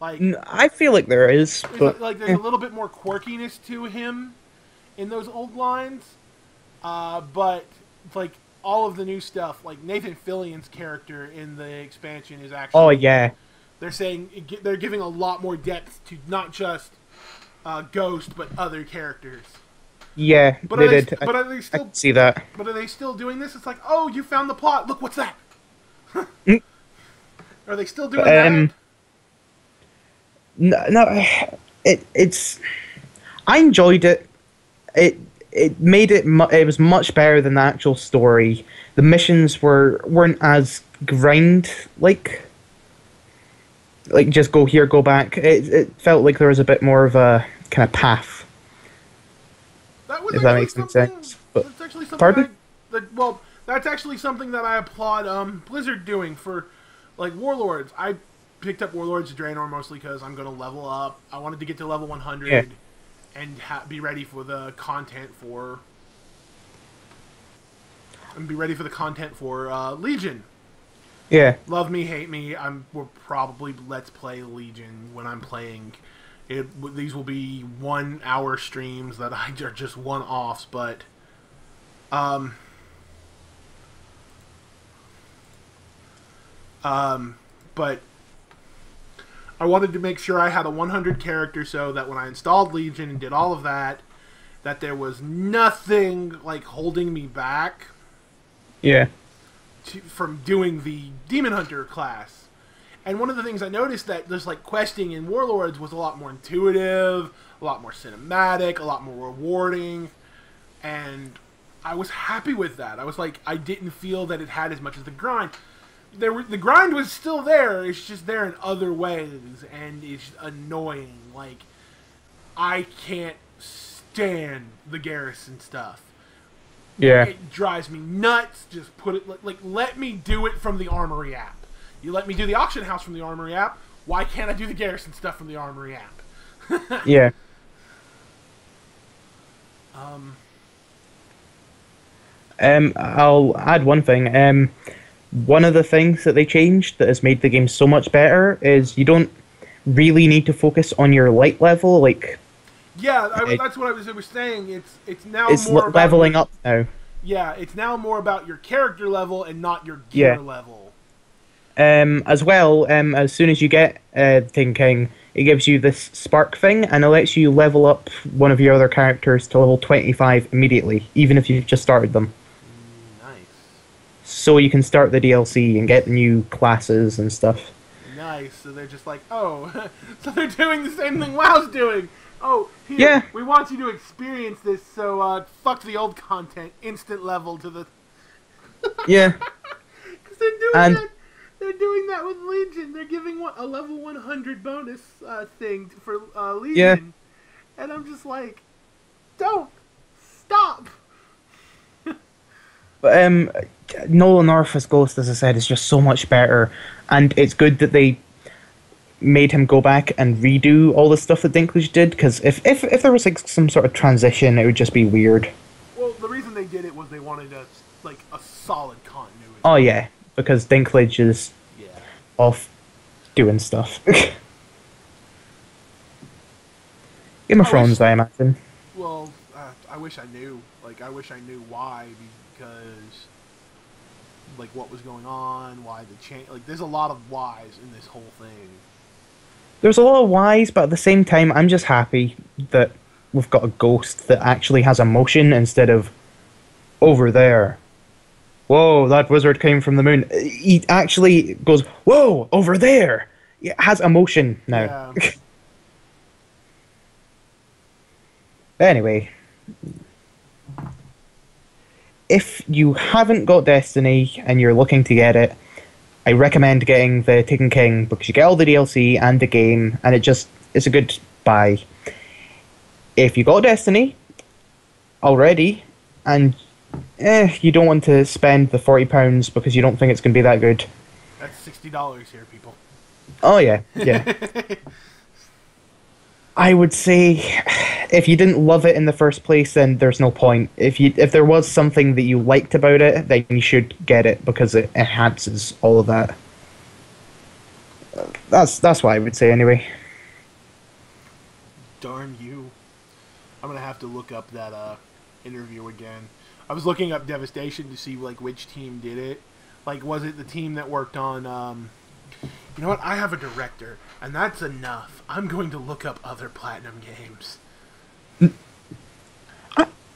Like I feel like there is, but there's a little bit more quirkiness to him in those old lines. But like all of the new stuff, like Nathan Fillion's character in the expansion is actually they're saying they're giving a lot more depth to not just Ghost, but other characters. Yeah, But they did. But are they still I can see that? But are they still doing this? It's like, oh, you found the plot. Look, what's that? Are they still doing that? No, it's. I enjoyed it. It made it. It was much better than the actual story. The missions weren't as grind like just go here, go back. It felt like there was a bit more of a kind of path. That was if that makes any sense. But, that's actually something. pardon? That's actually something that I applaud Blizzard doing for, like, Warlords. I picked up Warlords of Draenor mostly because I'm going to level up. I wanted to get to level 100 and be ready for the content for. And be ready for the content for Legion. Yeah. Love me, hate me. We'll probably Let's Play Legion when I'm playing. These will be 1 hour streams that are just one-offs, but but I wanted to make sure I had a 100 character so that when I installed Legion and did all of that, that there was nothing like holding me back. Yeah. From doing the Demon Hunter class. And one of the things I noticed that there's like questing in Warlords was a lot more intuitive, a lot more cinematic, a lot more rewarding, and I was happy with that. I was like, I didn't feel that it had as much as the grind. The grind was still there, it's just there in other ways, and it's annoying. Like, I can't stand the garrison stuff. Yeah. It drives me nuts. Just put it, like, let me do it from the Armory app. You let me do the auction house from the Armory app. Why can't I do the garrison stuff from the Armory app? Yeah. I'll add one thing. One of the things that they changed that has made the game so much better is you don't really need to focus on your light level. Like, yeah, that's what I was saying. It's now it's more about leveling up now. Yeah, it's now more about your character level and not your gear level. As well, as soon as you get Taken King, it gives you this spark thing, and it lets you level up one of your other characters to level 25 immediately, even if you've just started them. Nice. So you can start the DLC and get new classes and stuff. Nice. So they're just like, oh, so they're doing the same thing WoW's doing. Oh, here, yeah. We want you to experience this, so fuck the old content, instant level to the... Yeah. Because they're doing that. They're doing that with Legion. They're giving a level 100 bonus thing for Legion. Yeah. And I'm just like, don't. Stop. But Nolan North as Ghost, as I said, is just so much better. And it's good that they made him go back and redo all the stuff that Dinklage did, because if there was like some sort of transition, it would just be weird. Well, the reason they did it was they wanted a solid continuity. Oh yeah, because Dinklage is off doing stuff. Game of Thrones, I imagine. Well, I wish I knew. Like, I wish I knew why, because like what was going on, why the change. Like, there's a lot of whys in this whole thing. There's a lot of whys, but at the same time, I'm just happy that we've got a Ghost that actually has emotion instead of over there. Whoa, that wizard came from the moon. He actually goes, whoa, over there. It has emotion now. Yeah. Anyway, if you haven't got Destiny and you're looking to get it, I recommend getting the Taken King because you get all the DLC and the game, and it's a good buy. If you got Destiny already and you don't want to spend the £40 because you don't think it's going to be that good. That's $60 here, people. Oh yeah. I would say if you didn't love it in the first place, then there's no point. If there was something that you liked about it, then you should get it because it enhances all of that. That's what I would say anyway. Darn you. I'm gonna have to look up that interview again. I was looking up Devastation to see like which team did it. Like, was it the team that worked on you know what? I have a director, and that's enough. I'm going to look up other Platinum games.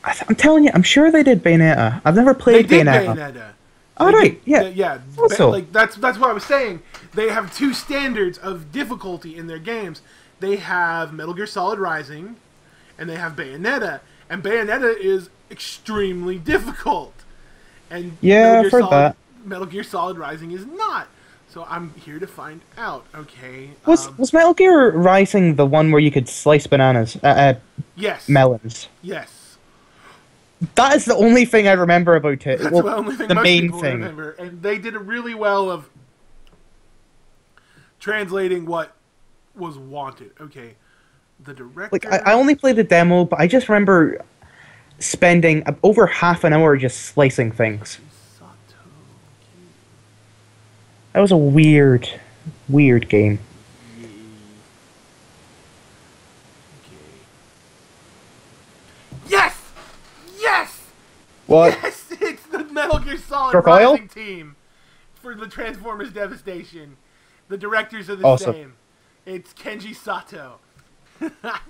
I'm telling you, I'm sure they did Bayonetta. I've never played They did Bayonetta. Bayonetta. All right, yeah. Yeah. Also, Like that's what I was saying. They have two standards of difficulty in their games. They have Metal Gear Solid Rising, and they have Bayonetta. And Bayonetta is extremely difficult. And yeah, I've heard that. Metal Gear Solid Rising is not. So I'm here to find out. Okay. Was Metal Gear Rising the one where you could slice bananas? Yes. Melons. Yes. That is the only thing I remember about it. That's the only thing the most main people thing. remember. And they did it really well of translating what was wanted. Okay. The director... Like, I only played the demo, but I just remember spending over half an hour just slicing things. That was a weird game. Yeah. Okay. Yes! Yes! What? Yes! It's the Metal Gear Solid Crocodile? Rising team for the Transformers Devastation. The directors are the Awesome. same. It's Kenji Sato.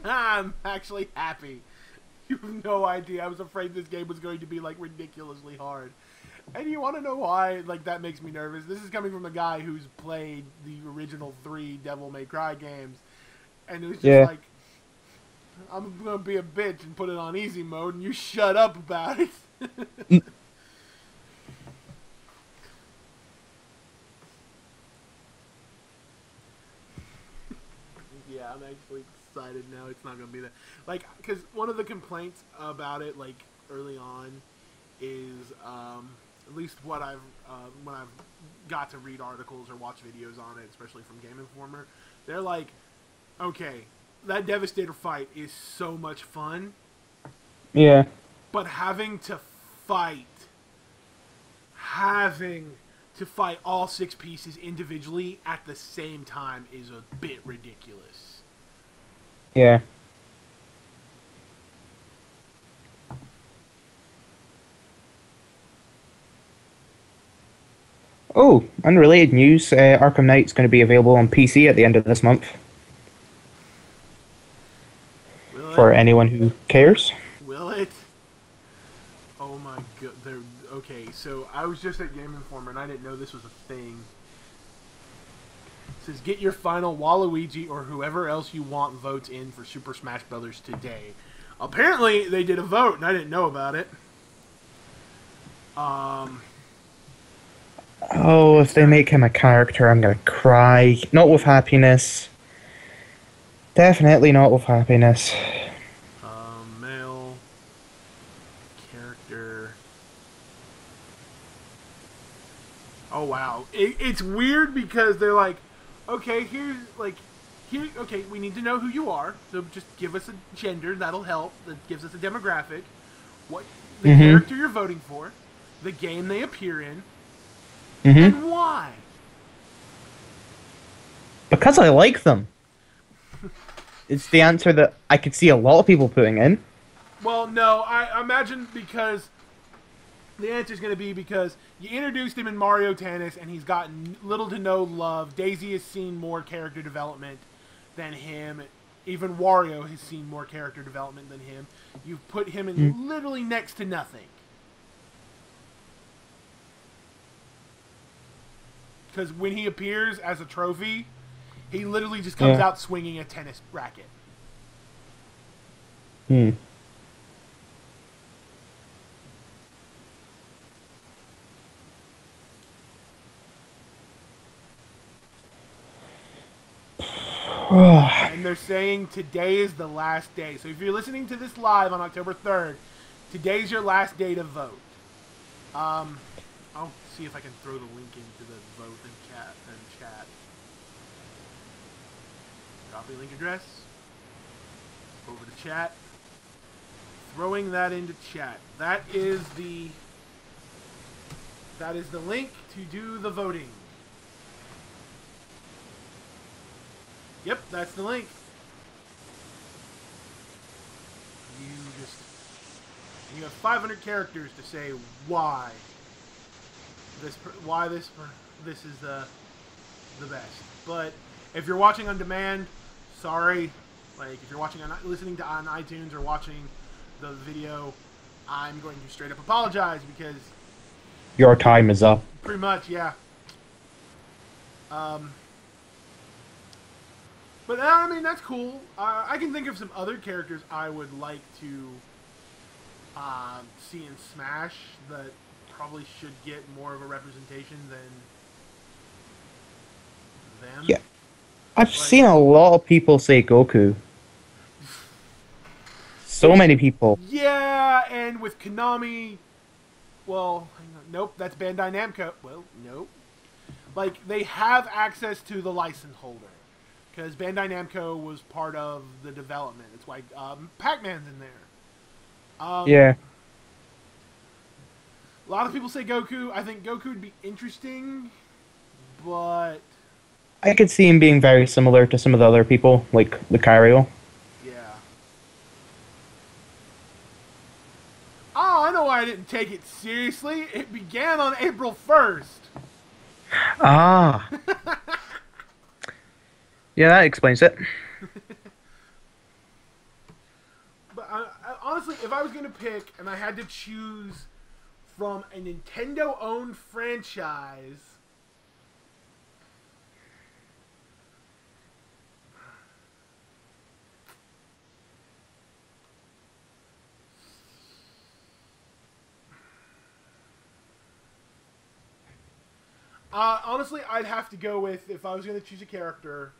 I'm actually happy. You have no idea. I was afraid this game was going to be like ridiculously hard. And you want to know why? Like, that makes me nervous. This is coming from a guy who's played the original 3 Devil May Cry games. And it was just like, I'm going to be a bitch and put it on easy mode, and you shut up about it. Yeah, I'm actually excited now. It's not going to be that. Like, because one of the complaints about it, like, early on, is, at least what I've, when I've got to read articles or watch videos on it, especially from Game Informer, they're like, okay, that Devastator fight is so much fun. Yeah. But having to fight all 6 pieces individually at the same time is a bit ridiculous. Yeah. Oh, unrelated news. Arkham Knight's going to be available on PC at the end of this month. For anyone who cares. Will it? Oh my god. Okay, so I was just at Game Informer and I didn't know this was a thing. It says, get your final Waluigi or whoever else you want votes in for Super Smash Bros. Today. Apparently, they did a vote and I didn't know about it. Oh, if they make him a character, I'm gonna cry. Not with happiness. Definitely not with happiness. Male character. Oh wow, it's weird because they're like, okay, okay, we need to know who you are, so just give us a gender, that'll help. That gives us a demographic, what the character you're voting for, the game they appear in, and why. Because I like them. It's the answer that I could see a lot of people putting in. Well, no, I imagine because the answer is going to be because you introduced him in Mario Tennis and he's gotten little to no love. Daisy has seen more character development than him. Even Wario has seen more character development than him. You've put him in literally next to nothing. Because when he appears as a trophy, he literally just comes out swinging a tennis racket. And they're saying today is the last day. So if you're listening to this live on October 3rd, today's your last day to vote. I'll see if I can throw the link into the vote and chat. Copy link address. Over to chat. Throwing that into chat. That is the link to do the voting. Yep, that's the link. You have 500 characters to say why this is the best. But if you're watching on demand, sorry. Like if you're watching listening to on iTunes or watching the video, I'm going to straight up apologize because Your time is up. pretty much, yeah. But I mean that's cool. I can think of some other characters I would like to see in Smash that probably should get more of a representation than them. Yeah. I've seen a lot of people say Goku. So many people. Yeah, and with Konami, well, hang on, nope, that's Bandai Namco. Well, nope. Like, they have access to the license holder. Because Bandai Namco was part of the development. That's why Pac-Man's in there. Yeah. A lot of people say Goku. I think Goku would be interesting, but I could see him being very similar to some of the other people, like Lucario. yeah. Oh, I know why I didn't take it seriously. It began on April 1st. Ah. Yeah, that explains it. But honestly, if I was going to pick and I had to choose from a Nintendo-owned franchise, honestly, I'd have to go with, if I was going to choose a character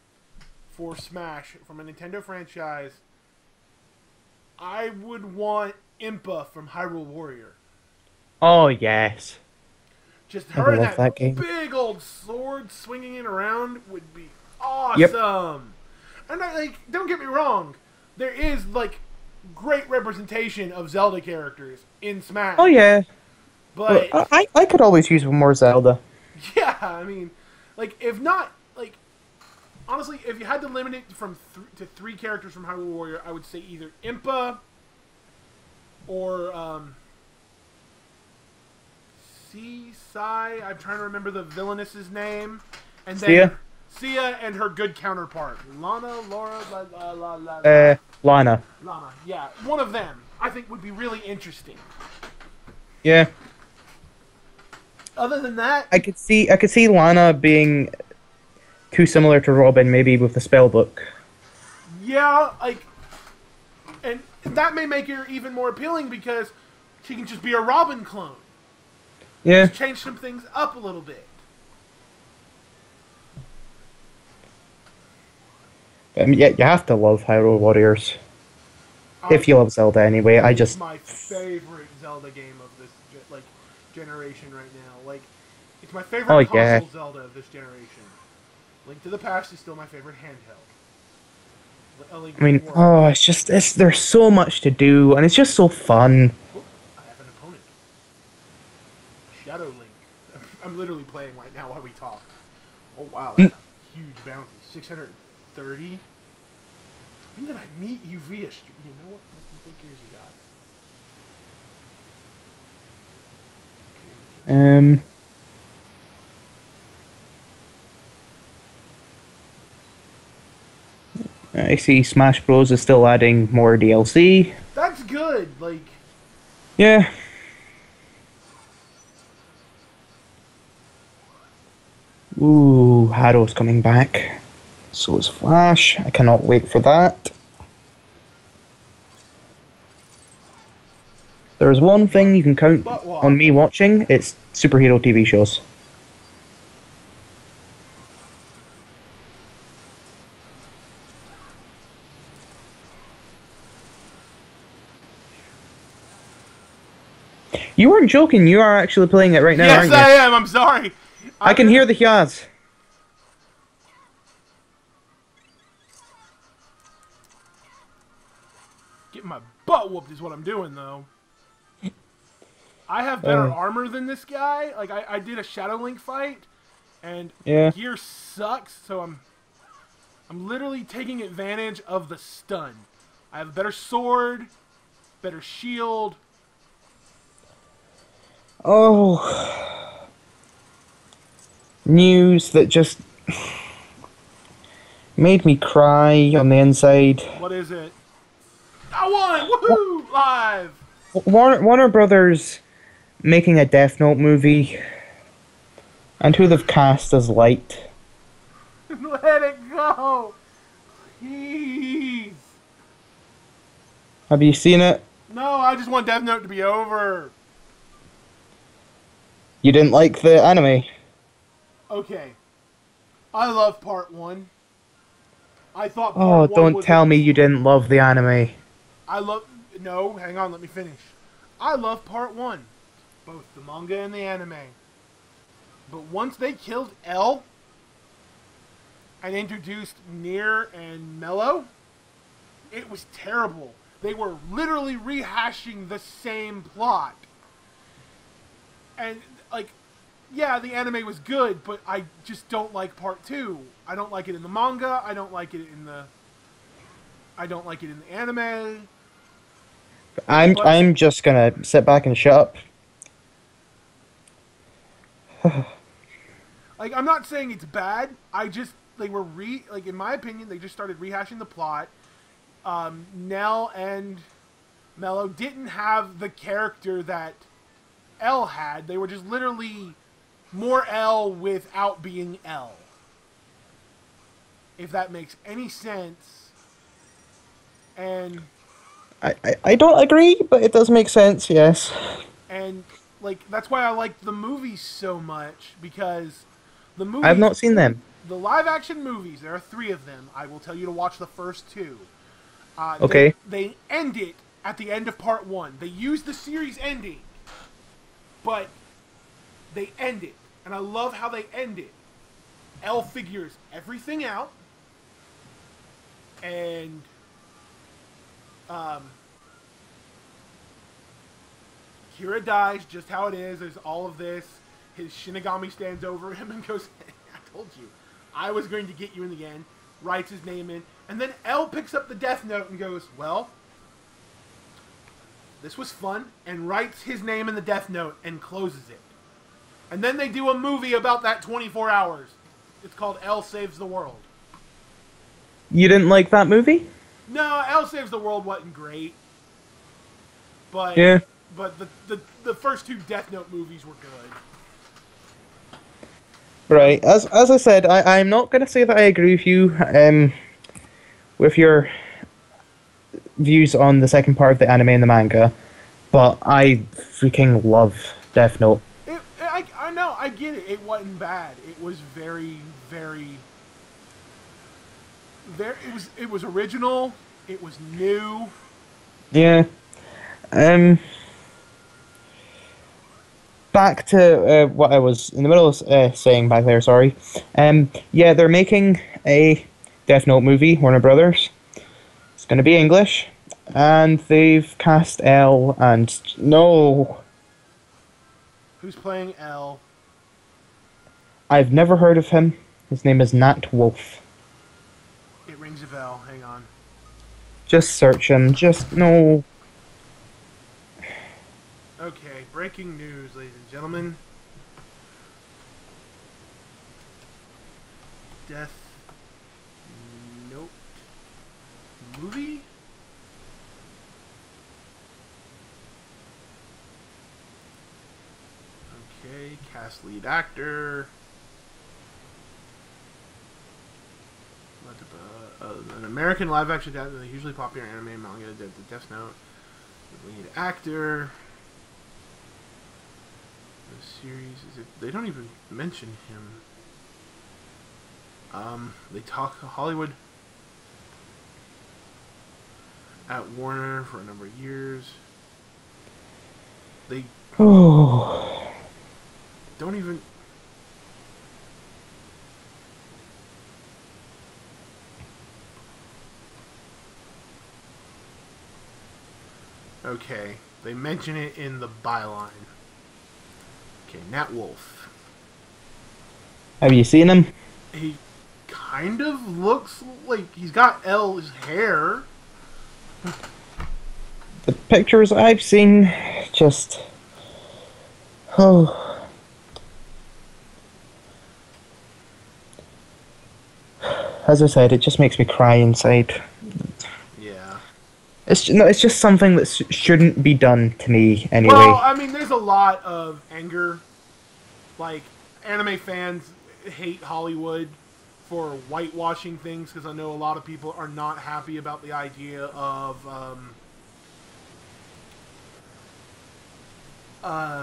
for Smash from a Nintendo franchise, I would want Impa from Hyrule Warrior. Oh, yes. Just I her and love that game. big old sword swinging it around would be awesome. And don't get me wrong, there is like great representation of Zelda characters in Smash. Oh, yeah. But I could always use more Zelda. yeah, I mean, like if not, like honestly, if you had to limit it from to 3 characters from Hyrule Warrior, I would say either Impa or Sai. I'm trying to remember the villainess's name, and then Sia and her good counterpart, Lana, Laura, Lana. Lana. Yeah, one of them I think would be really interesting. Yeah. Other than that, I could see Lana being too similar to Robin, maybe with the spell book. yeah, like, and that may make her even more appealing because she can just be a Robin clone. Yeah. Just change some things up a little bit. I mean, yeah, you have to love Hyrule Warriors. If you love Zelda anyway, It's my favorite Zelda game of this generation right now. Like, it's my favorite console Zelda of this generation. Link to the Past is still my favorite handheld. I mean, there's so much to do, and it's just so fun. Oh, I have an opponent. Shadow Link. I'm literally playing right now while we talk. Oh wow, that's a huge bounty. 630? When did I meet you via stream? You know what? What gears you got? I see Smash Bros is still adding more DLC. That's good. Like, yeah. Ooh, Harrow's coming back. So is Flash. I cannot wait for that. There's one thing you can count on me watching. It's superhero TV shows. You weren't joking. You are actually playing it right now, aren't you? Yes, I am. I'm sorry. I can hear the yaws. Getting my butt whooped is what I'm doing, though. I have better armor than this guy. Like, I did a Shadow Link fight, and gear sucks, so I'm literally taking advantage of the stun. I have a better sword, better shield. Oh. News that just made me cry on the inside. What is it? I won! Woohoo! Live! Warner Brothers making a Death Note movie, and who they've cast as Light. Let it go! Please! Have you seen it? No, I just want Death Note to be over. You didn't like the anime? Okay. I love part 1. I thought Oh, part 1 don't was... tell me you didn't love the anime. I love... No, hang on, let me finish. I love part 1. Both the manga and the anime. But once they killed L and introduced Nier and Mello, it was terrible. They were literally rehashing the same plot. And, like, yeah, the anime was good, but I just don't like part 2. I don't like it in the manga. I don't like it in the anime. I'm just gonna sit back and shut up. Like, I'm not saying it's bad. They were in my opinion, they just started rehashing the plot. Nell and Mello didn't have the character that L had. They were just literally more L without being L. If that makes any sense. And I don't agree, but it does make sense, yes. And, like, that's why I liked the movies so much, because the movies... I've not seen them. The live-action movies, there are 3 of them. I will tell you to watch the first 2. Okay. They end it at the end of part 1. They use the series ending, but they end it. And I love how they end it. L figures everything out, and Kira dies just how it is. There's all of this. His Shinigami stands over him and goes, I told you. I was going to get you in the end. Writes his name in. And then L picks up the Death Note and goes, well, this was fun. And writes his name in the Death Note and closes it. And then they do a movie about that 24 hours. It's called L Saves the World. You didn't like that movie? No, L Saves the World wasn't great. But Yeah. But the first 2 Death Note movies were good. Right. As I said, I'm not going to say that I agree with you with your views on the second part of the anime and the manga, but I freaking love Death Note. I know, I get it. It wasn't bad. It was very, very... It was original. It was new. Yeah. Back to what I was in the middle of saying back there, sorry. Yeah, they're making a Death Note movie, Warner Brothers. It's going to be English. And they've cast L and... No! Who's playing L? I've never heard of him. His name is Nat Wolf. It rings a bell. Hang on. Just search him. Just... No... Okay, breaking news, ladies and gentlemen. Death Note movie? Okay, cast lead actor. An American live-action adaptation of the hugely popular anime and manga, the Death Note. The lead actor. The series they don't even mention him. They talk Hollywood at Warner for a number of years. They don't even. Okay, they mention it in the byline. Okay, Nat Wolf. Have you seen him? He kind of looks like he's got L's hair. The pictures I've seen, just... Oh... as I said, it just makes me cry inside. Yeah. It's just something that shouldn't be done to me anyway. Well, I mean, there's a lot of anger. Like, anime fans hate Hollywood for whitewashing things, because I know a lot of people are not happy about the idea of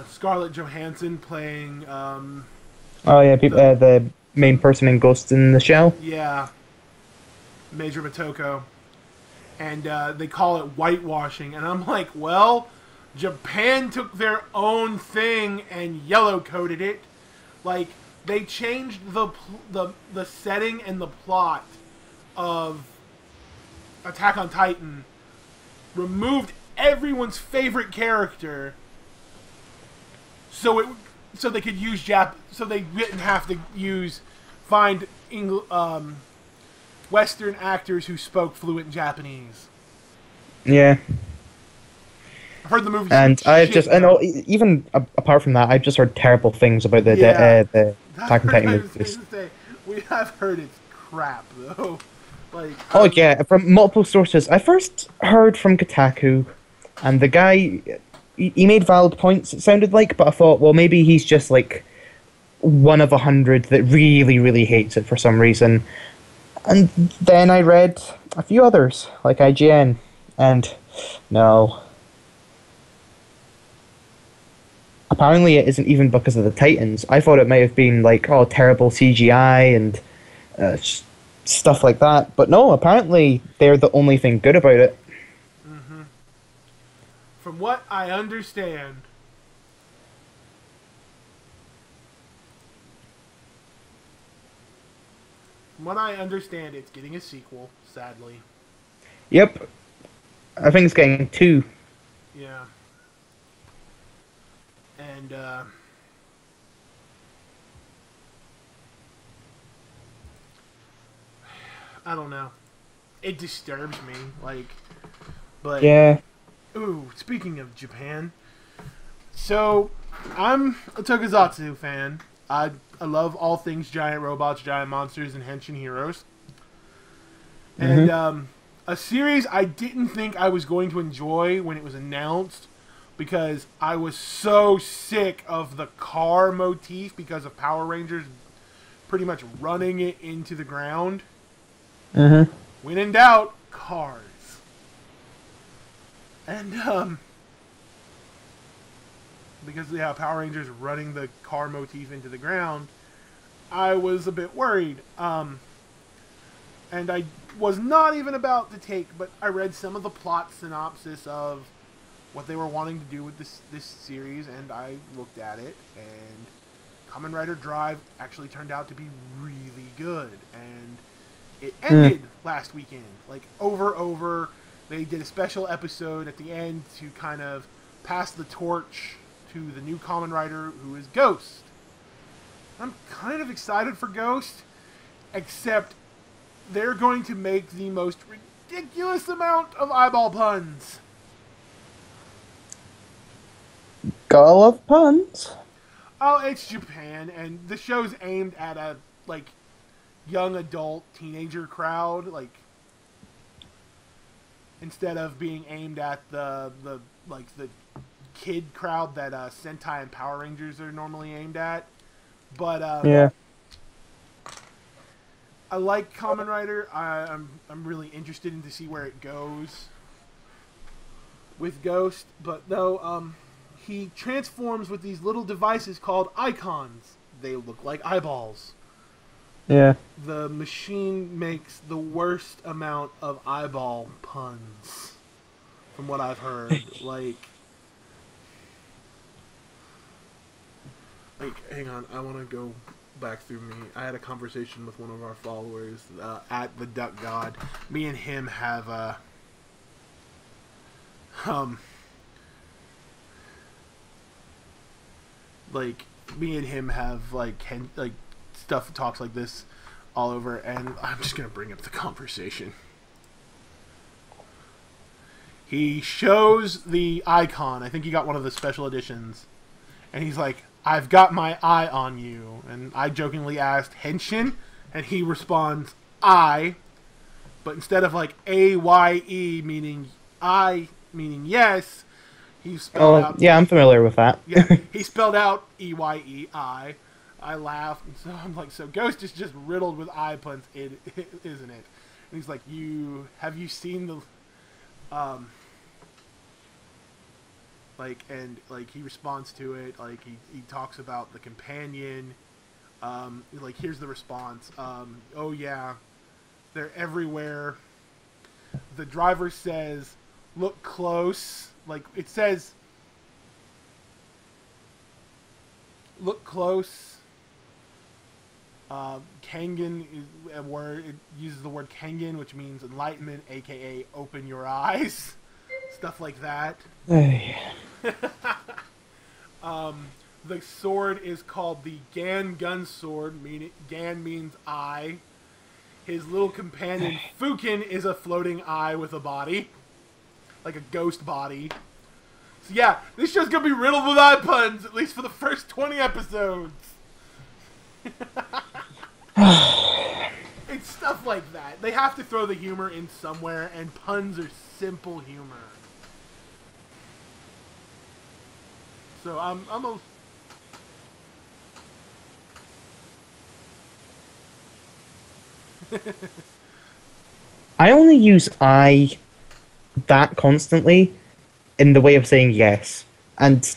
Scarlett Johansson playing Oh yeah, the main person in Ghost in the Shell. yeah, Major Motoko, and they call it whitewashing, and I'm like, well, Japan took their own thing and yellow coated it. Like, they changed the setting and the plot of Attack on Titan, removed everyone's favorite character, so they could use so they didn't have to find Western actors who spoke fluent Japanese. Yeah. I've heard the movie, and I know even apart from that, I've just heard terrible things about the Attack on Titan movies. We have heard it's crap though. Like, oh yeah, from multiple sources. I first heard from Kotaku, and the guy, he made valid points, it sounded like, but I thought, well, maybe he's just like one of 100 that really, really hates it for some reason. And then I read a few others, like IGN, and no. Apparently it isn't even because of the Titans. I thought it might have been like, oh, terrible CGI and stuff like that. But no, apparently they're the only thing good about it. Mm-hmm. From what I understand, it's getting a sequel, sadly. Yep. I think it's getting 2. Yeah. And, I don't know. It disturbs me, like, but... Yeah. Ooh, speaking of Japan. So, I'm a Tokusatsu fan. I love all things giant robots, giant monsters, and henshin heroes. And, a series I didn't think I was going to enjoy when it was announced, because I was so sick of the car motif because of Power Rangers pretty much running it into the ground. When in doubt, cars. And, because, yeah, Power Rangers running the car motif into the ground, I was a bit worried. And I was not even about to take, but I read some of the plot synopsis of what they were wanting to do with this series, and I looked at it, and Kamen Rider Drive actually turned out to be really good, and it ended last weekend. Like, over, they did a special episode at the end to kind of pass the torch to the new Kamen Rider, who is Ghost. I'm kind of excited for Ghost, except they're going to make the most ridiculous amount of eyeball puns. Gotta love puns. Oh, it's Japan, and the show's aimed at a, like, young adult teenager crowd, like, instead of being aimed at the kid crowd that Sentai and Power Rangers are normally aimed at. But yeah, I like Kamen Rider. I'm really interested in to see where it goes with Ghost, but no, he transforms with these little devices called icons. They look like eyeballs. Yeah. The machine makes the worst amount of eyeball puns, from what I've heard. like, hang on, I want to go back through me. I had a conversation with one of our followers at the Duck God. Me and him have like, me and him have like stuff talks like this all over, and I'm just gonna bring up the conversation. He shows the icon. I think he got one of the special editions, and he's like, "I've got my eye on you." And I jokingly asked, "Henshin?" And he responds, I, but instead of like AYE meaning I meaning yes, he spelled Oh, out. yeah, I'm familiar with that. Yeah, he spelled out EYE I. I laughed, and so I'm like, so Ghost is just riddled with I puns, isn't it? And he's like, have you seen the, like, and like he responds to it, like he talks about the companion, like here's the response, oh yeah, they're everywhere. The driver says, look close, like it says, look close. Kangen is a word. It uses the word Kangen, which means enlightenment, aka open your eyes, stuff like that. The sword is called the Gan Gun Sword. Meaning Gan means eye. His little companion Fukin is a floating eye with a body, like a ghost body. So yeah, this show's gonna be riddled with eye puns, at least for the first 20 episodes. It's stuff like that. They have to throw the humor in somewhere, and puns are simple humor. So I'm a... I only use I that constantly in the way of saying yes. And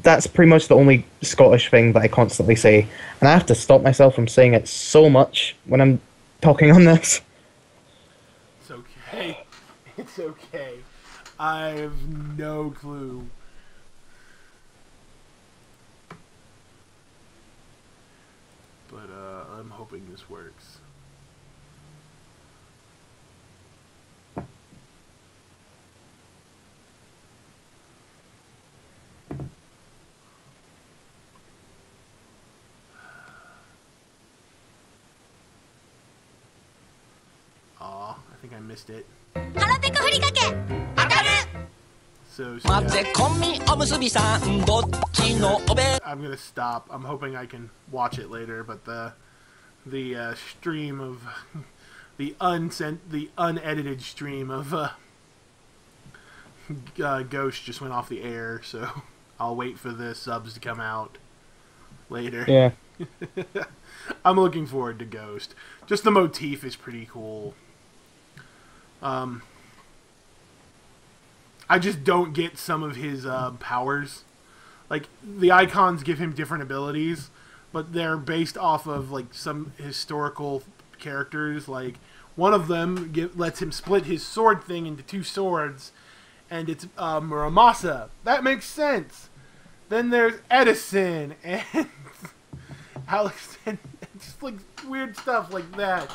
that's pretty much the only Scottish thing that I constantly say. And I have to stop myself from saying it so much when I'm talking on this. It's okay. It's okay. I have no clue. But I'm hoping this works. Aw, I think I missed it. So yeah. I'm gonna stop. I'm hoping I can watch it later, but the stream of the unedited stream of Ghost just went off the air, so I'll wait for the subs to come out later. Yeah. I'm looking forward to Ghost. Just the motif is pretty cool. I just don't get some of his powers. Like, the icons give him different abilities, but they're based off of, like, some historical characters. Like, one of them lets him split his sword thing into two swords, and it's Muramasa. That makes sense. Then there's Edison, and Alex, and just, like, weird stuff like that.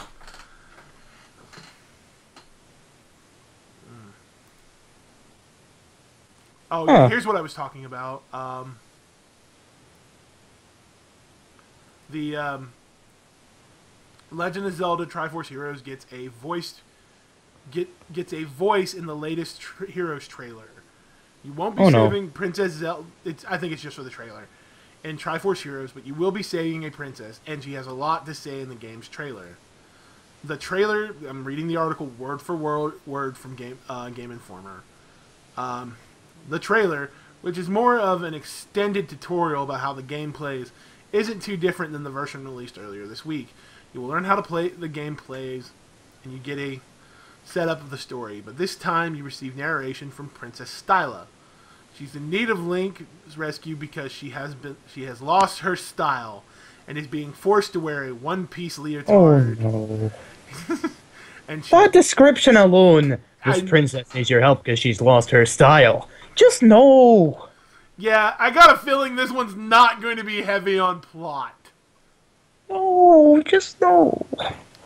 Oh, yeah, here's what I was talking about. The Legend of Zelda Triforce Heroes gets a voice in the latest Heroes trailer. You won't be saving Princess Zelda. I think it's just for the trailer in Triforce Heroes, but you will be saving a princess, and she has a lot to say in the game's trailer. The trailer, I'm reading the article word for word from Game Informer. The trailer, which is more of an extended tutorial about how the game plays, isn't too different than the version released earlier this week. You will learn how to play the game plays, and you get a setup of the story, but this time you receive narration from Princess Styla. She's in need of Link's rescue because she has lost her style and is being forced to wear a one-piece leotard. Oh no. And that description alone, this princess needs your help because she's lost her style. Just no. Yeah, I got a feeling this one's not going to be heavy on plot. No, just no.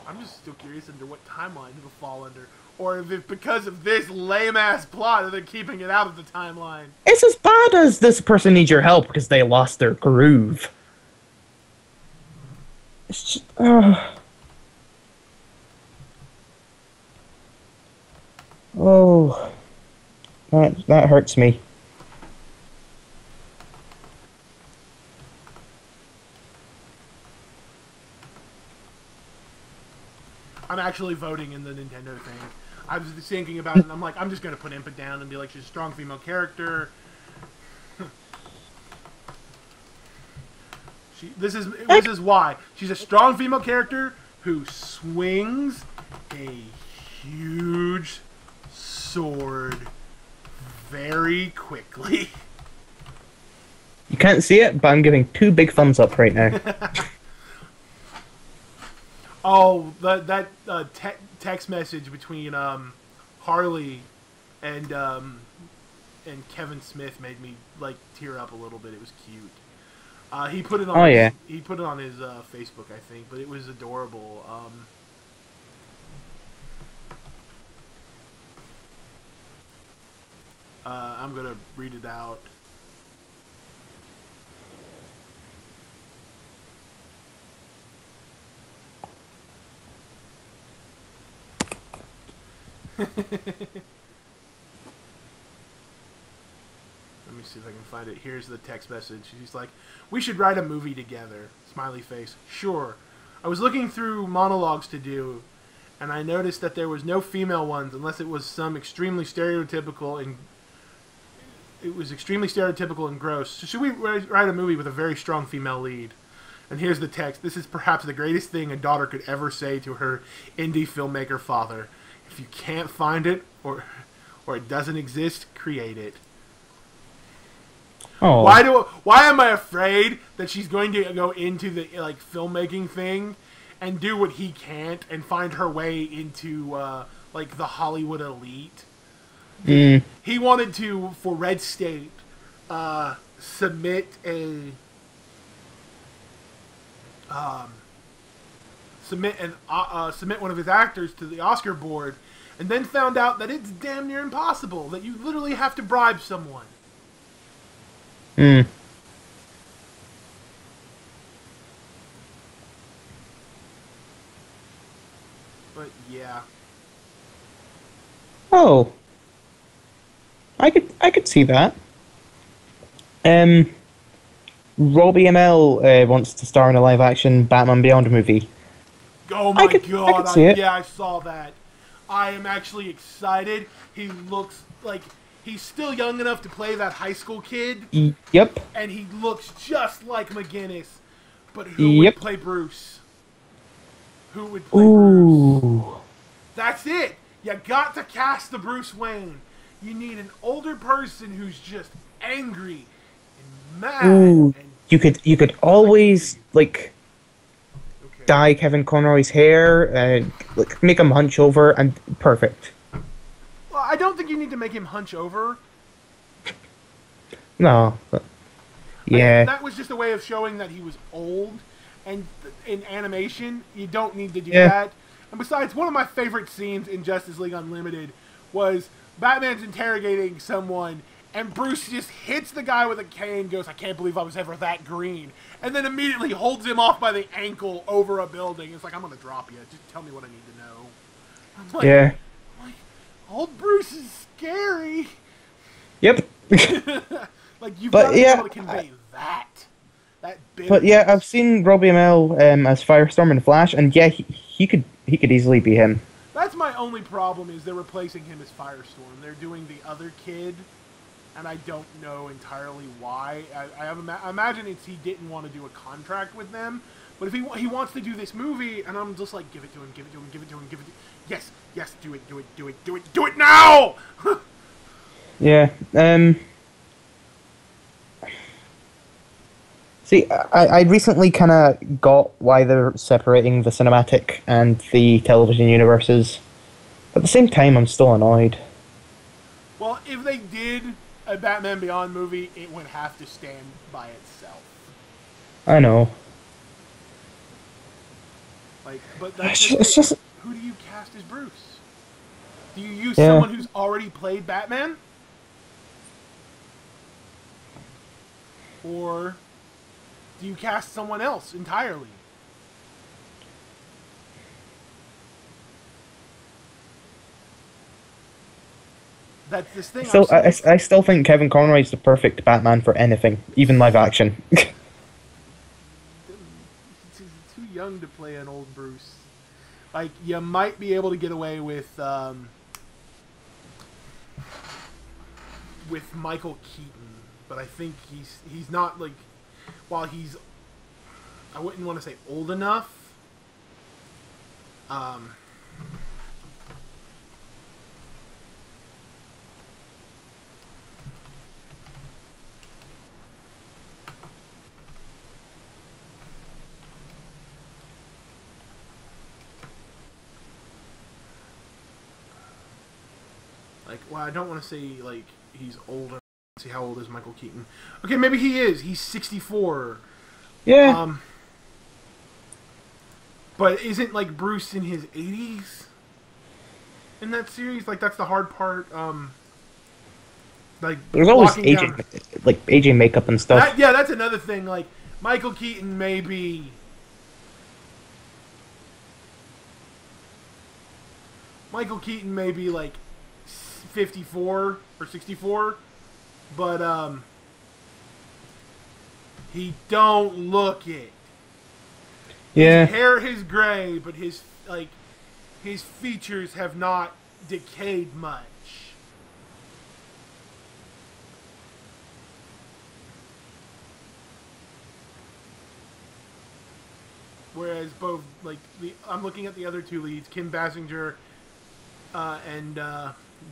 I'm just still curious under what timeline it'll fall under. Or if it's because of this lame-ass plot that they're keeping it out of the timeline. It's as bad as this person needs your help because they lost their groove. It's just... Oh... That hurts me. I'm actually voting in the Nintendo thing. I was thinking about it, and I'm like, I'm just gonna put Impa down and be like, she's a strong female character. This is why she's a strong female character who swings a huge sword very quickly. You can't see it, but I'm giving 2 big thumbs up right now. Oh, that text message between Harley and Kevin Smith made me like tear up a little bit. It was cute. He put it on. He put it on his Facebook, I think, but it was adorable. I'm gonna read it out. Let me see if I can find it. Here's the text message. She's like, "We should write a movie together." Smiley face. Sure. I was looking through monologues to do, and I noticed that there was no female ones unless it was some extremely stereotypical and gross. So should we write a movie with a very strong female lead? And here's the text. This is perhaps the greatest thing a daughter could ever say to her indie filmmaker father. If you can't find it or it doesn't exist, create it. Oh. Why am I afraid that she's going to go into the like filmmaking thing and do what he can't and find her way into like the Hollywood elite? Mm. He wanted to, for Red State, submit one of his actors to the Oscar board, and then found out that it's damn near impossible. That you literally have to bribe someone. Hmm. But yeah. Oh. I could see that. Robbie ML wants to star in a live-action Batman Beyond movie. Oh my god! I could see it. Yeah, I saw that. I am actually excited. He looks like he's still young enough to play that high school kid. Yep. And he looks just like McGinnis. But who would play Bruce? Who would play Bruce? That's it. You got to cast the Bruce Wayne. You need an older person who's just angry and mad. Ooh. And you could always like dye Kevin Conroy's hair, like make him hunch over, and perfect. Well, I don't think you need to make him hunch over. No. But, yeah. That was just a way of showing that he was old, and in animation, you don't need to do that. And besides, one of my favorite scenes in Justice League Unlimited was Batman's interrogating someone, and Bruce just hits the guy with a cane, goes, "I can't believe I was ever that green," and then immediately holds him off by the ankle over a building. It's like, I'm going to drop you. Just tell me what I need to know. I'm like, old Bruce is scary. Yep. Like, you've got to be able to convey that bitterness. But yeah, I've seen Robbie Amell as Firestorm in Flash, and yeah, he could easily be him. That's my only problem, is they're replacing him as Firestorm. They're doing the other kid, and I don't know entirely why. I imagine it's he didn't want to do a contract with them, but if he wants to do this movie, and I'm just like, give it to him, give it to him, give it to him, give it to him. Yes, do it now! Yeah, see, I recently kind of got why they're separating the cinematic and the television universes. At the same time, I'm still annoyed. Well, if they did a Batman Beyond movie, it would have to stand by itself. I know. Like, but that's it's just... Who do you cast as Bruce? Do you use someone who's already played Batman? Or do you cast someone else entirely? That's this thing. So I still think Kevin Conroy is the perfect Batman for anything, even live action. He's too young to play an old Bruce. Like, you might be able to get away with Michael Keaton, but I think he's not, like, while he's, I wouldn't want to say old enough. Like, well, I don't want to say, like, he's older. Let's see, how old is Michael Keaton? Okay, maybe he is. He's 64. Yeah. But isn't, like, Bruce in his 80s in that series? Like, that's the hard part. Like, There's always aging makeup and stuff. That's another thing. Like, Michael Keaton may be... like, 54 or 64, but he don't look it. Yeah. His hair is gray, but his features have not decayed much. Whereas both, like, I'm looking at the other two leads, Kim Basinger and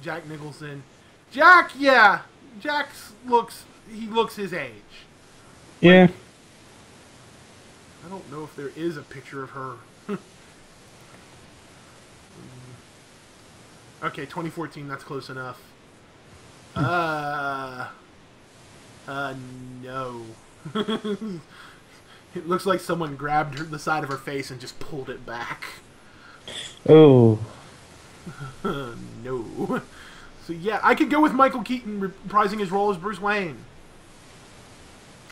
Jack Nicholson. Jack looks his age. Yeah. Like, I don't know if there is a picture of her. Okay, 2014, that's close enough. No. It looks like someone grabbed the side of her face and just pulled it back. Oh. No. So yeah, I could go with Michael Keaton reprising his role as Bruce Wayne.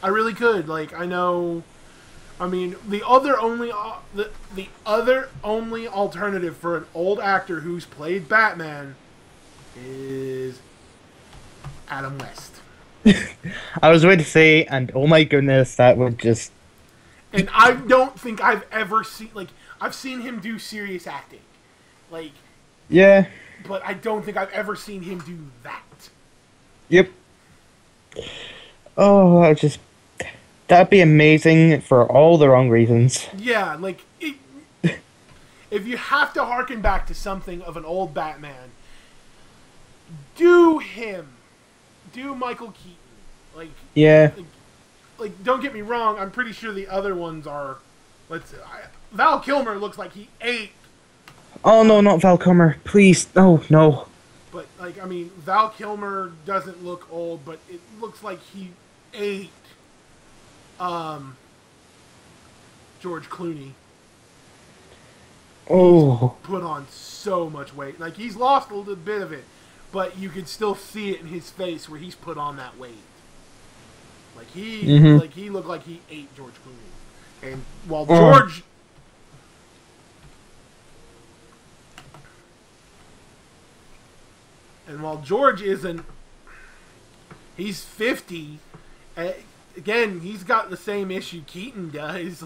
I really could. Like, I know... I mean, the other only alternative for an old actor who's played Batman is Adam West. I was going to say, and oh my goodness, that would just... And I don't think I've ever seen... Like, I've seen him do serious acting. Like... Yeah. But I don't think I've ever seen him do that. Yep. Oh, that'd be amazing for all the wrong reasons. Yeah, like, if you have to harken back to something of an old Batman, do him. Do Michael Keaton. Like, yeah. Like, don't get me wrong, I'm pretty sure the other ones are... Val Kilmer looks like he ate. Oh, no, not Val Kilmer. Please. Oh, no. But, like, I mean, Val Kilmer doesn't look old, but it looks like he ate George Clooney. Oh. He's put on so much weight. Like, he's lost a little bit of it, but you can still see it in his face where he's put on that weight. Like, he looked like he ate George Clooney. And while George... And while George isn't... He's 50. Again, he's got the same issue Keaton does.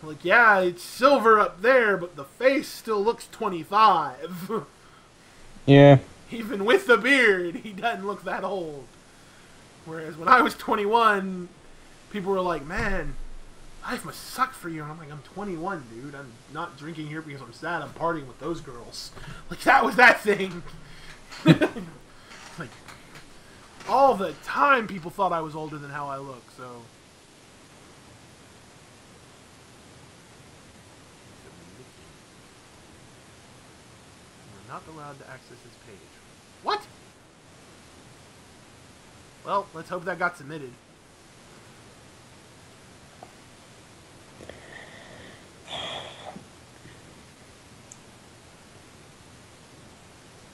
Like, yeah, it's silver up there, but the face still looks 25. Yeah. Even with the beard, he doesn't look that old. Whereas when I was 21, people were like, man, life must suck for you. And I'm like, I'm 21, dude. I'm not drinking here because I'm sad. I'm partying with those girls. Like, that was that thing. Like, all the time people thought I was older than how I look, so... We're not allowed to access this page. What? Well, let's hope that got submitted.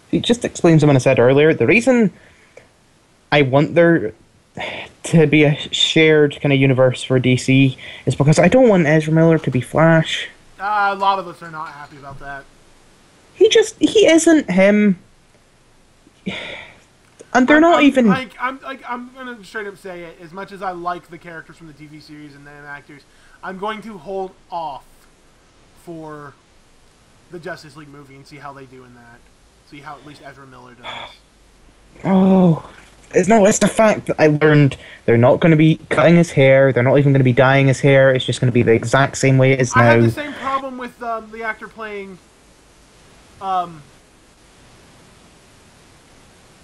It just explains something I said earlier. The reason I want there to be a shared kind of universe for DC is because I don't want Ezra Miller to be Flash. A lot of us are not happy about that. He isn't him. And they're not even... I'm gonna straight up say it. As much as I like the characters from the TV series and the actors, I'm going to hold off for the Justice League movie and see how they do in that. See how at least Ezra Miller does. Oh, it's the fact that I learned they're not going to be cutting his hair. They're not even going to be dyeing his hair. It's just going to be the exact same way it is I had the now. same problem with the actor playing. I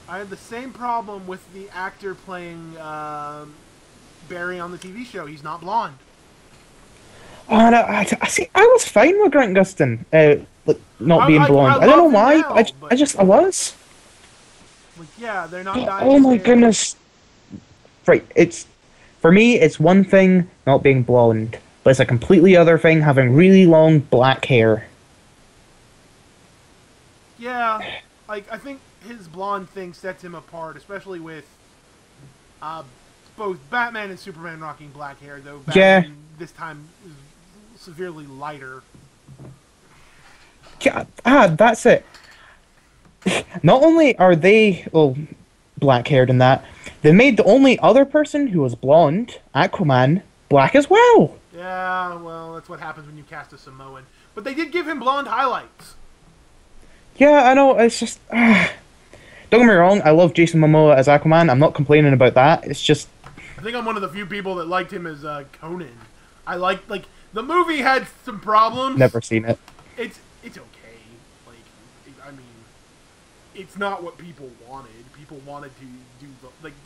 had the same problem with the actor playing Barry on the TV show. He's not blonde. Oh, no, I see. I was fine with Grant Gustin, like, not being blonde. I don't know love him why. now, I was. Like, yeah, they're not dyeing Oh his my hair. goodness. Right, it's for me. It's one thing not being blonde, but it's a completely other thing having really long black hair. Yeah, like I think his blonde thing sets him apart, especially with both Batman and Superman rocking black hair. Though Batman this time is severely lighter. Yeah, that's it. Not only are they black haired in that, they made the only other person who was blonde, Aquaman, black as well. Yeah, well, that's what happens when you cast a Samoan. But they did give him blonde highlights. Yeah, I know. It's just don't get me wrong. I love Jason Momoa as Aquaman. I'm not complaining about that. It's just I think I'm one of the few people that liked him as Conan. I like the movie had some problems. never seen it. It's okay. I mean, it's not what people wanted. People wanted to do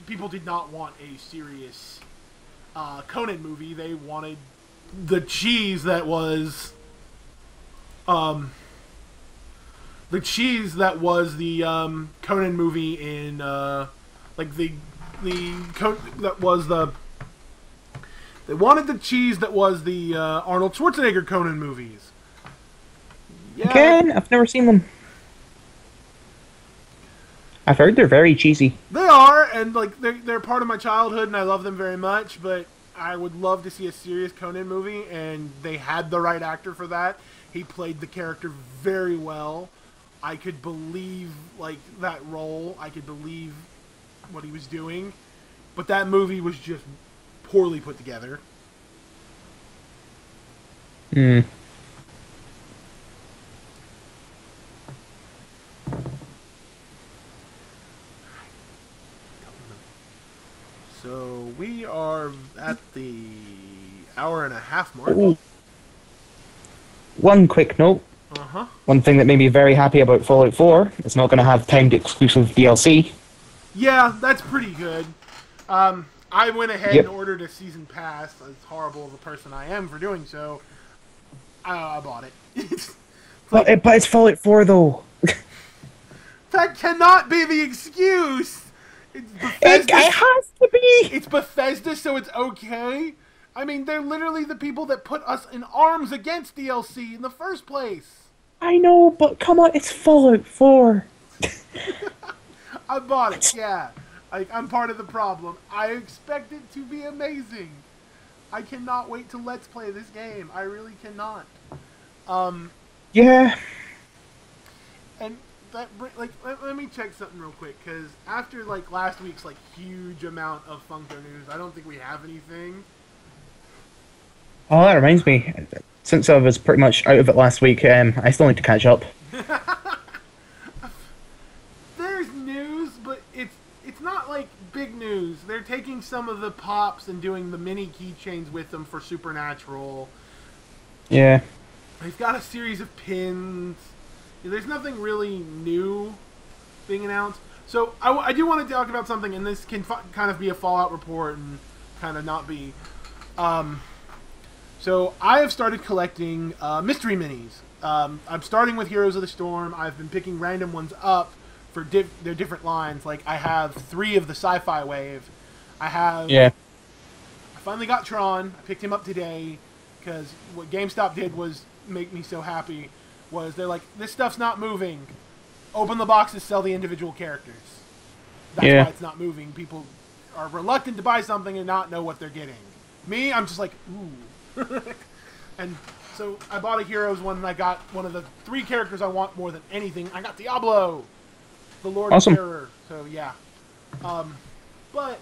people did not want a serious Conan movie. They wanted the cheese that was the Conan movie in they wanted the cheese that was the Arnold Schwarzenegger Conan movies. Yeah. Again, I've never seen them. I've heard they're very cheesy. They are, and they're part of my childhood, and I love them very much. But I would love to see a serious Conan movie, and they had the right actor for that. He played the character very well. I could believe that role. I could believe what he was doing, but that movie was just poorly put together. Hmm. So we are at the hour and a half mark. Ooh. One quick note. One thing that made me very happy about Fallout 4, it's not going to have timed exclusive DLC. Yeah, that's pretty good. I went ahead and ordered a season pass. As horrible of a person I am for doing so, I bought it. But it's Fallout 4 though. That cannot be the excuse. It has to be. It's Bethesda, so it's okay. I mean, they're literally the people that put us in arms against DLC in the first place. I know, but come on, it's Fallout 4. I bought it, yeah. I'm part of the problem. I expect it to be amazing. I cannot wait to Let's Play this game. I really cannot. Yeah. And that, let me check something real quick, because after last week's huge amount of Funko news, I don't think we have anything. Oh, that reminds me. Since I was pretty much out of it last week, I still need to catch up. There's news, but it's not big news. They're taking some of the pops and doing the mini keychains with them for Supernatural. Yeah. They've got a series of pins. There's nothing really new being announced. So I do want to talk about something, and this can kind of be a Fallout report and kind of not be. So I have started collecting mystery minis. I'm starting with Heroes of the Storm. I've been picking random ones up for their different lines. I have 3 of the Sci-Fi Wave. I finally got Tron. I picked him up today because what GameStop did was make me so happy. They're like, this stuff's not moving. Open the boxes, sell the individual characters. That's why it's not moving. People are reluctant to buy something and not know what they're getting. Me, I'm just like, ooh. And so I bought a Heroes one, and I got one of the 3 characters I want more than anything. I got Diablo, the Lord of Terror. So yeah. But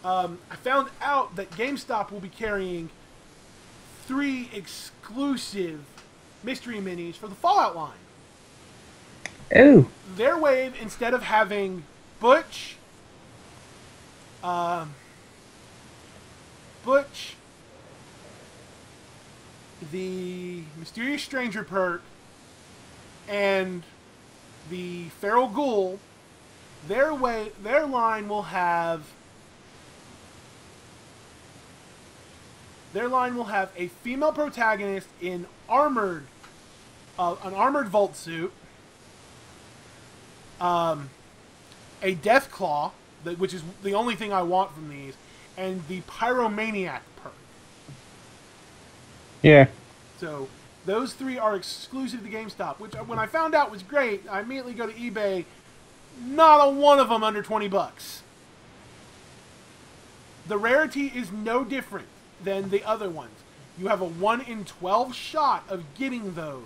I found out that GameStop will be carrying 3 exclusive mystery minis for the Fallout line. Oh. Their wave, instead of having Butch, the Mysterious Stranger perk, and the Feral Ghoul, their line will have a female protagonist in an armored vault suit, a Deathclaw, which is the only thing I want from these, and the Pyromaniac perk. Yeah. So those 3 are exclusive to GameStop, which when I found out was great. I immediately go to eBay. Not a one of them under $20. The rarity is no different than the other ones. You have a 1 in 12 shot of getting those,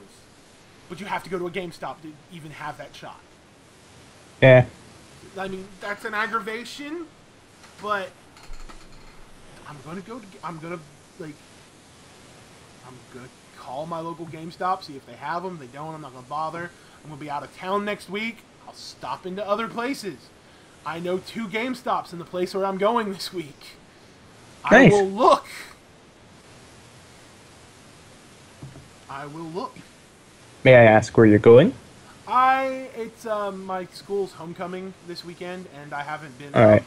but you have to go to a GameStop to even have that shot. Yeah. I mean, that's an aggravation, but I'm gonna call my local GameStop, see if they have them. If they don't, I'm not gonna bother. I'm gonna be out of town next week. I'll stop into other places. I know 2 GameStops in the place where I'm going this week. Nice. I will look. May I ask where you're going? It's my school's homecoming this weekend, and I haven't been. All right.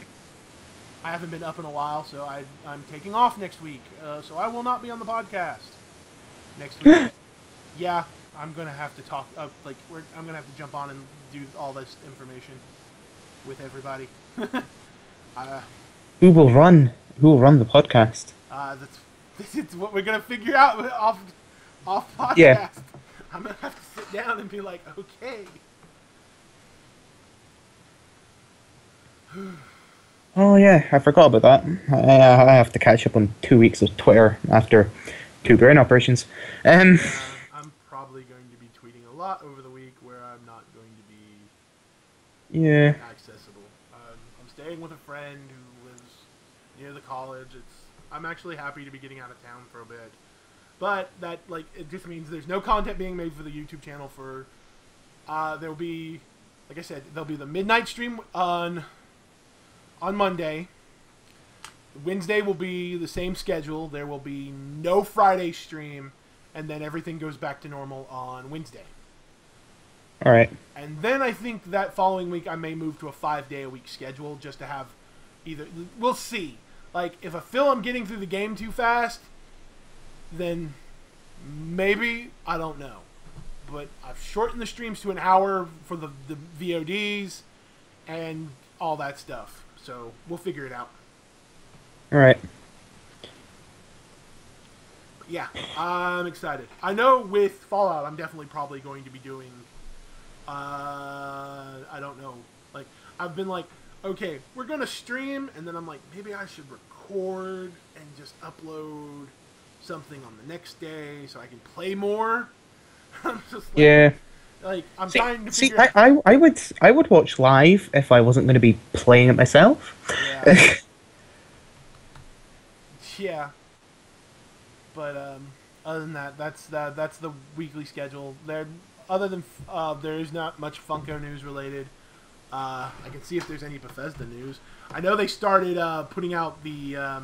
I haven't been up in a while, so I'm taking off next week. So I will not be on the podcast next week. Yeah, I'm gonna have to talk. I'm gonna have to jump on and do all this information with everybody. Who will run the podcast? This is what we're gonna figure out off podcast. Yeah. I'm gonna have to sit down and be like, okay. Oh yeah, I forgot about that. I have to catch up on 2 weeks of Twitter after 2 brain operations. I'm probably going to be tweeting a lot over the week where I'm not going to be accessible. I'm staying with a friend who lives near the college. I'm actually happy to be getting out of town for a bit. But that, it just means there's no content being made for the YouTube channel for, there'll be, like I said, there'll be the midnight stream on Monday. Wednesday will be the same schedule. There will be no Friday stream, and then everything goes back to normal on Wednesday. All right. And then I think that following week I may move to a 5-day-a-week schedule just to have either, we'll see. If I feel I'm getting through the game too fast, then maybe, I don't know. But I've shortened the streams to an hour for the VODs and all that stuff. So we'll figure it out. All right. Yeah, I'm excited. I know with Fallout, I'm definitely probably going to be doing, I don't know. I've been okay, we're going to stream, and then I'm maybe I should record and just upload something on the next day so I can play more. I'm just I'm trying to figure out. I would watch live if I wasn't going to be playing it myself. Yeah. Yeah. But other than that, that's the weekly schedule. Other than there is not much Funko news related. I can see if there's any Bethesda news. I know they started putting out the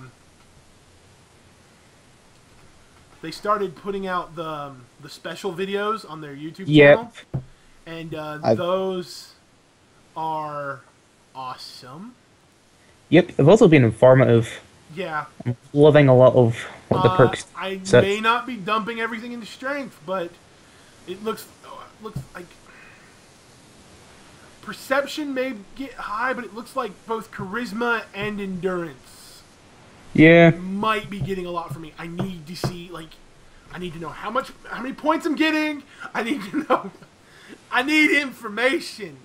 special videos on their YouTube channel, and those are awesome. Yep, they've also been informative. Yeah, I'm loving a lot of what the perks. I may not be dumping everything into strength, but it looks like perception may get high, but it looks like both charisma and endurance. Yeah, might be getting a lot for me. I need to see I need to know how many points I'm getting. I need to know. I need information.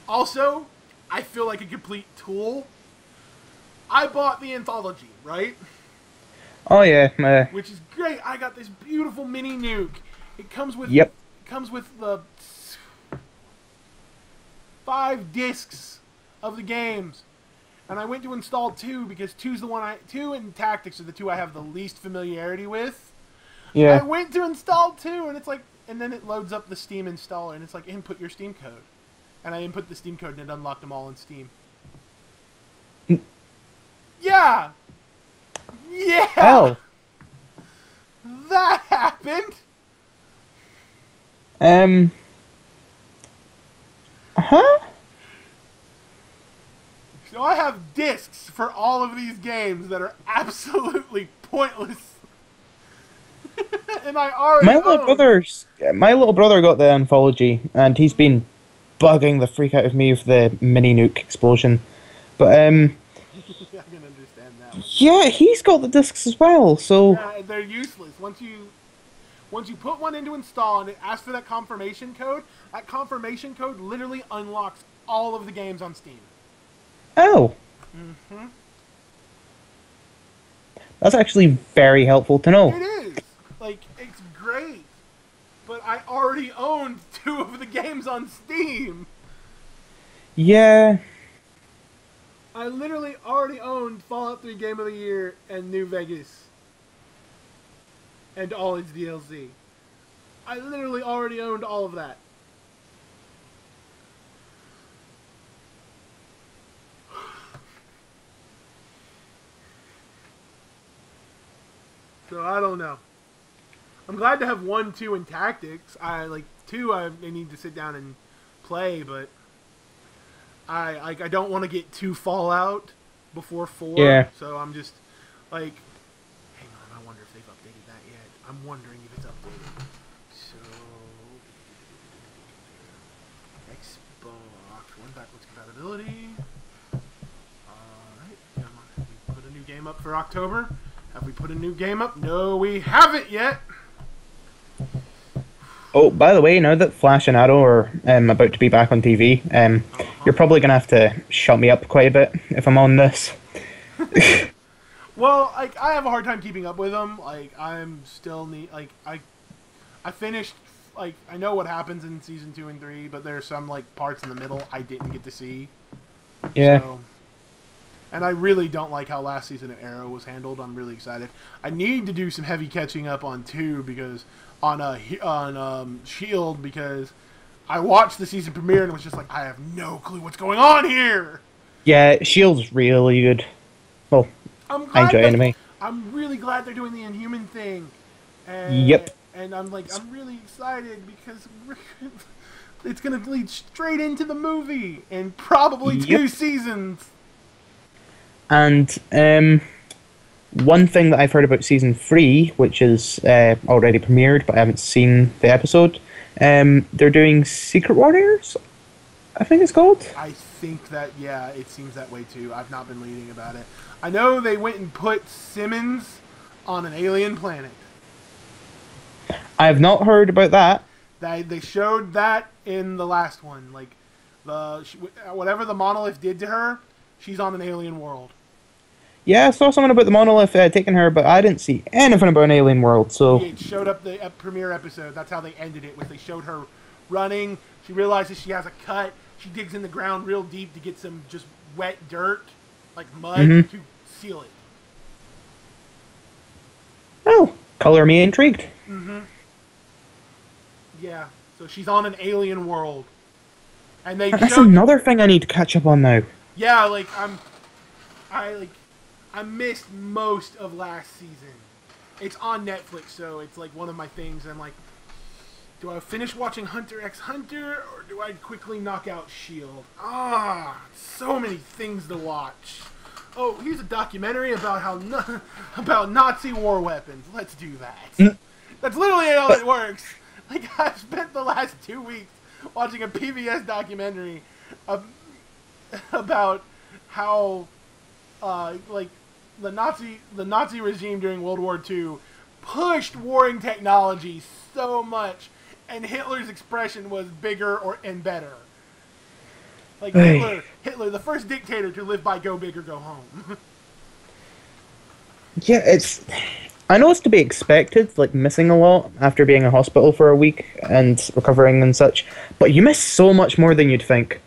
Also, I feel like a complete tool. I bought the anthology, right? Oh yeah. Which is great. I got this beautiful mini nuke. It comes with Yep. It comes with the 5 discs of the games. And I went to install 2 because 2 and Tactics are the 2 I have the least familiarity with. I Yeah. went to install 2, and it's like, and then it loads up the Steam installer, and it's like, input your Steam code. And I input the Steam code, and it unlocked them all in Steam. Yeah! Yeah! Oh. That happened! Huh? So I have discs for all of these games that are absolutely pointless. And I already My little brother got the anthology, and he's been bugging the freak out of me with the mini nuke explosion. But I can understand that one. yeah, he's got the discs as well. So Yeah, they're useless. Once you put one into install and it asks for that confirmation code literally unlocks all of the games on Steam. oh, Mm-hmm. that's actually very helpful to know. It is. Like, it's great. But I already owned 2 of the games on Steam. Yeah, I literally already owned Fallout 3 Game of the Year and New Vegas. And all its DLC. I literally already owned all of that. So I don't know. I'm glad to have 1, 2 in Tactics. I like 2. I need to sit down and play, but I don't want to get too Fallout before 4. Yeah. So I'm just like, hang on. I wonder if they've updated that yet. I'm wondering if it's updated. So Xbox One backwards compatibility. Alright, come on. Have we put a new game up for October? Have we put a new game up? No, we haven't yet. Oh, by the way, now that Flash and Arrow are about to be back on TV, you're probably gonna have to shut me up quite a bit if I'm on this. Well, like, I have a hard time keeping up with them. Like, I'm still I finished. Like, I know what happens in season 2 and 3, but there's some like parts in the middle I didn't get to see. Yeah. So, and I really don't like how last season of Arrow was handled. I'm really excited. I need to do some heavy catching up on 2 because on Shield because I watched the season premiere and was just like, I have no clue what's going on here. Yeah, Shield's really good. Well, I enjoy anime. I'm really glad they're doing the Inhuman thing. And, Yep. And I'm really excited because it's going to lead straight into the movie in probably 2 seasons. And one thing that I've heard about season 3, which is already premiered, but I haven't seen the episode, they're doing Secret Warriors, I think it's called. I think that, yeah, it seems that way too. I've not been reading about it. I know they went and put Simmons on an alien planet. I have not heard about that. They showed that in the last one. Like, whatever the monolith did to her, she's on an alien world. Yeah, I saw something about the monolith taking her, but I didn't see anything about an alien world, so... It showed up the premiere episode. That's how they ended it, was they showed her running. She realizes she has a cut. She digs in the ground real deep to get some just wet dirt, like mud, to seal it. Oh, color me intrigued. Mm-hmm. Yeah, so she's on an alien world. And That's another thing I need to catch up on now. Yeah, like, I missed most of last season. It's on Netflix, so it's like one of my things. I'm like, do I finish watching Hunter x Hunter, or do I quickly knock out S.H.I.E.L.D.? So many things to watch. Oh, here's a documentary about about Nazi war weapons. Let's do that. That's literally how it works. Like, I've spent the last 2 weeks watching a PBS documentary about how, like, the Nazi regime during World War II pushed warring technology so much, and Hitler's expression was bigger and better. Like, Hitler, the first dictator to live by go big or go home. Yeah, I know it's to be expected, like missing a lot after being in hospital for a week and recovering and such, but you miss so much more than you'd think.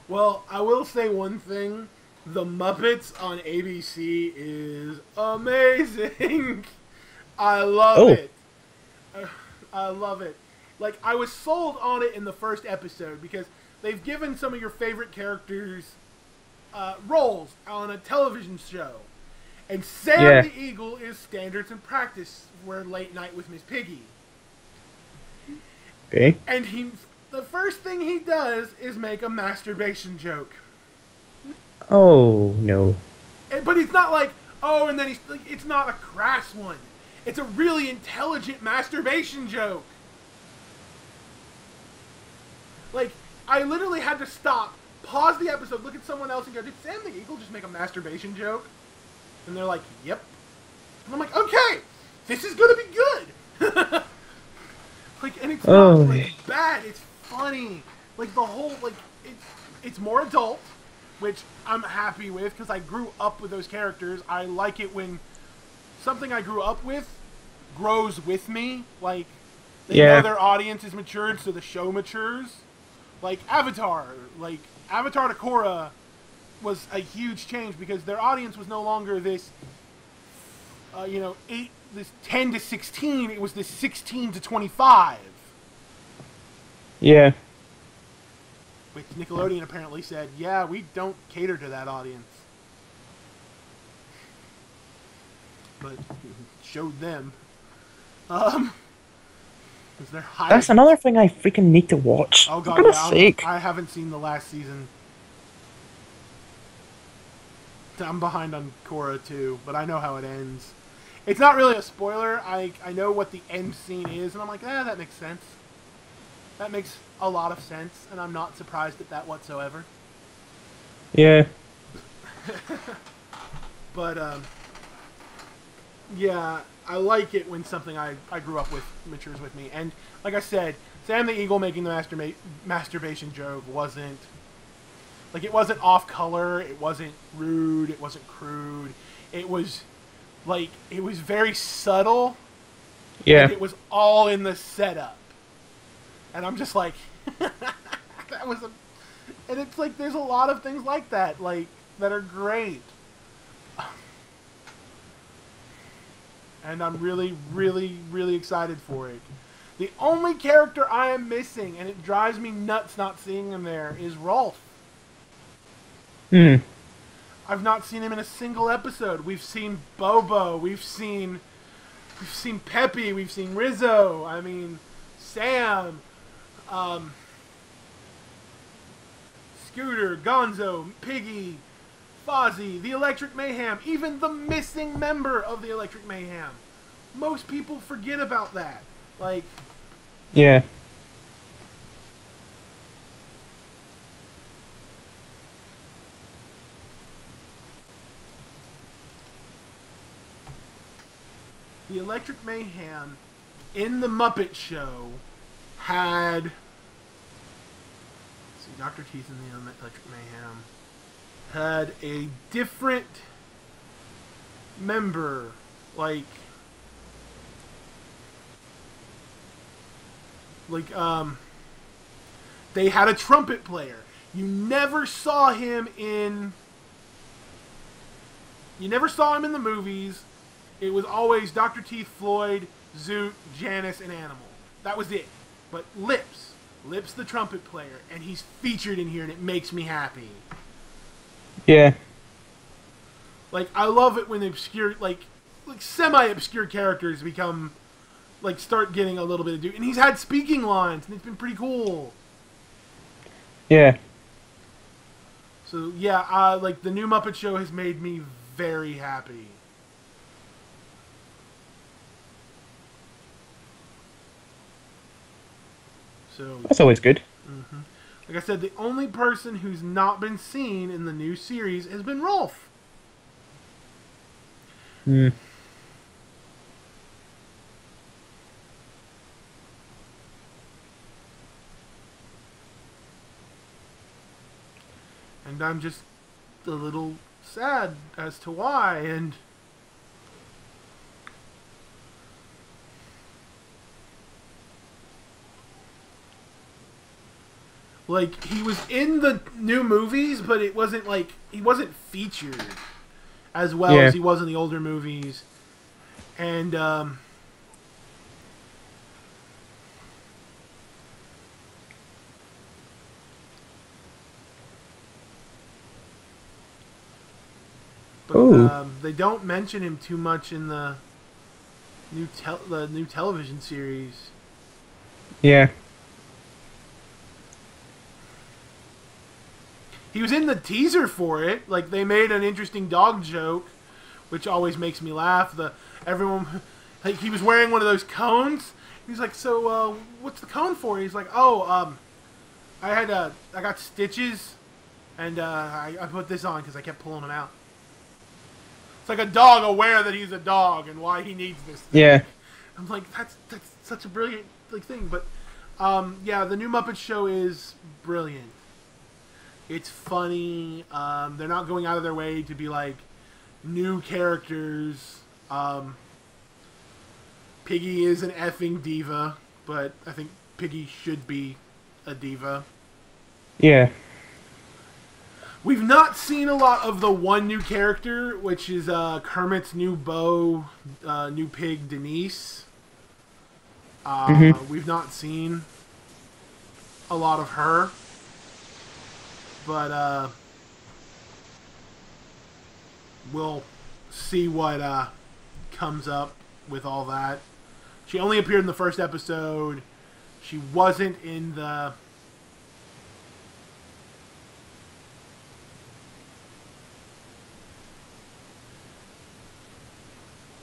Well, I will say one thing. The Muppets on ABC is amazing. I love it. I love it. Like, I was sold on it in the first episode because they've given some of your favorite characters roles on a television show. And Sam the Eagle is Standards and Practice for Late Night with Miss Piggy. Okay. And the first thing he does is make a masturbation joke. Oh, no. But it's not like, oh, and then it's not a crass one. It's a really intelligent masturbation joke. Like, I literally had to stop, pause the episode, look at someone else and go, did Sam the Eagle just make a masturbation joke? And they're like, yep. And I'm like, okay, this is gonna be good. Like, and it's not like bad, it's funny. Like, the whole, like, it's more adult, which I'm happy with because I grew up with those characters. I like it when something I grew up with grows with me. Like, they know their audience is matured, so the show matures. Like Avatar to Korra was a huge change because their audience was no longer this, this 10 to 16. It was this 16 to 25. Yeah. Which Nickelodeon apparently said, yeah, we don't cater to that audience. But showed them. That's another thing I freaking need to watch. Oh god, for goodness sake. I haven't seen the last season. I'm behind on Korra too, but I know how it ends. It's not really a spoiler. I know what the end scene is, and I'm like, that makes sense. That makes a lot of sense, and I'm not surprised at that whatsoever. Yeah. But, yeah, I like it when something I grew up with matures with me. And, like I said, Sam the Eagle making the masturbation joke wasn't... Like, it wasn't off-color, it wasn't rude, it wasn't crude. It was, like, it was very subtle. Yeah. And it was all in the setup. And I'm just like, that was a... And it's like, there's a lot of things like that, like, that are great. And I'm really, really, really excited for it. The only character I am missing, and it drives me nuts not seeing him there, is Rolf. I've not seen him in a single episode. We've seen Bobo, we've seen Peppy, we've seen Rizzo, I mean, Sam, Scooter, Gonzo, Piggy, Fozzie, the Electric Mayhem, even the missing member of the Electric Mayhem. Most people forget about that. Like... Yeah. The Electric Mayhem in the Muppet Show had... Let's see, Dr. Teeth in the Electric Mayhem had a different member, they had a trumpet player. You never saw him in the movies. It was always Dr. Teeth, Floyd, Zoot, Janice, and Animal. That was it. But Lips the trumpet player, and he's featured in here, and it makes me happy. Yeah. Like, I love it when obscure, like semi-obscure characters become, start getting a little bit of and he's had speaking lines, and it's been pretty cool. Yeah. So, yeah, the new Muppet Show has made me very happy. So, that's always good. Mm-hmm. Like I said, the only person who's not been seen in the new series has been Rolf. Hmm. And I'm just a little sad as to why, and... Like, he was in the new movies, but it wasn't, he wasn't featured as well as he was in the older movies. And, But Ooh. they don't mention him too much in the new television series. Yeah. He was in the teaser for it. Like, they made an interesting dog joke, which always makes me laugh. Everyone, like, he was wearing one of those cones. He's like, so what's the cone for? He's like, oh, I got stitches, and I put this on because I kept pulling them out. It's like a dog aware that he's a dog and why he needs this thing. Yeah. I'm like, that's such a brilliant thing. But yeah, the new Muppet Show is brilliant. It's funny. They're not going out of their way to be like new characters. Piggy is an effing diva, but I think Piggy should be a diva. Yeah. We've not seen a lot of the one new character, which is Kermit's new beau, new pig Denise. We've not seen a lot of her. But we'll see what comes up with all that. She only appeared in the first episode. She wasn't in the...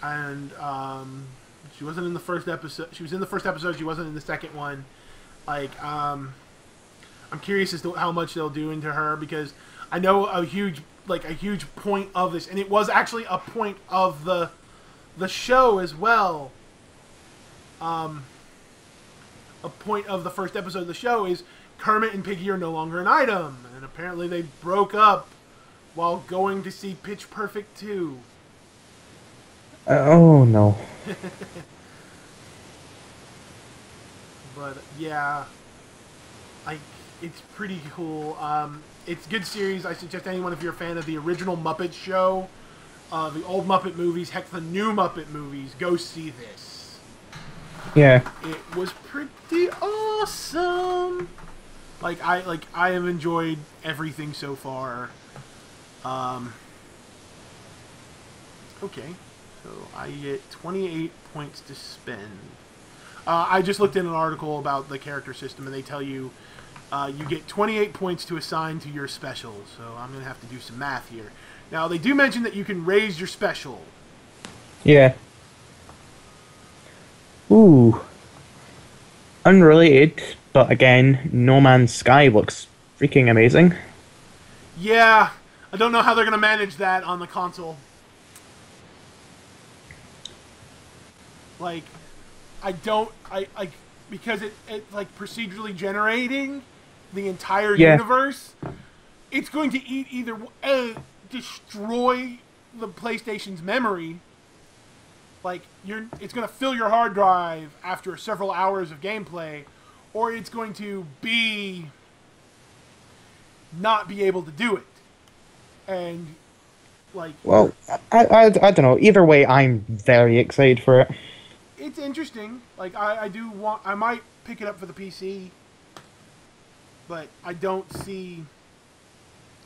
And she wasn't in the first episode. She was in the first episode. She wasn't in the second one. Like, I'm curious as to how much they'll do into her, because I know a huge point of this, and it was actually a point of the show as well. A point of the first episode of the show is Kermit and Piggy are no longer an item, and apparently they broke up while going to see Pitch Perfect 2. Oh no. But yeah, it's pretty cool. It's a good series. I suggest anyone, if you're a fan of the original Muppet Show, the old Muppet movies, heck, the new Muppet movies, go see this. Yeah. It was pretty awesome. I have enjoyed everything so far. Okay, so I get 28 points to spend. I just looked in an article about the character system, and they tell you you get 28 points to assign to your special. So I'm going to have to do some math here. Now, they do mention that you can raise your special. Yeah. Ooh. Unrelated, but again, No Man's Sky looks freaking amazing. Yeah, I don't know how they're going to manage that on the console. Like, because it's like procedurally generating the entire universe, it's going to either destroy the PlayStation's memory. Like, it's going to fill your hard drive after several hours of gameplay, or it's going to not be able to do it. And like, well, I don't know. Either way, I'm very excited for it. It's interesting. Like, I might pick it up for the PC, but I don't see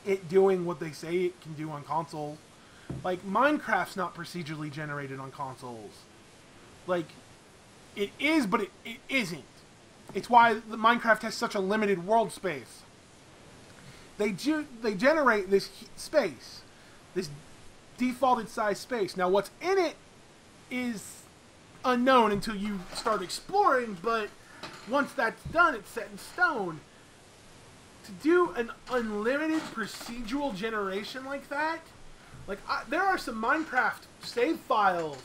it doing what they say it can do on console. Like, Minecraft's not procedurally generated on consoles. Like, it is, but it isn't. It's why the Minecraft has such a limited world space. They generate this space, this defaulted size space. Now, what's in it is unknown until you start exploring, but once that's done, it's set in stone. To do an unlimited procedural generation like that, like, there are some Minecraft save files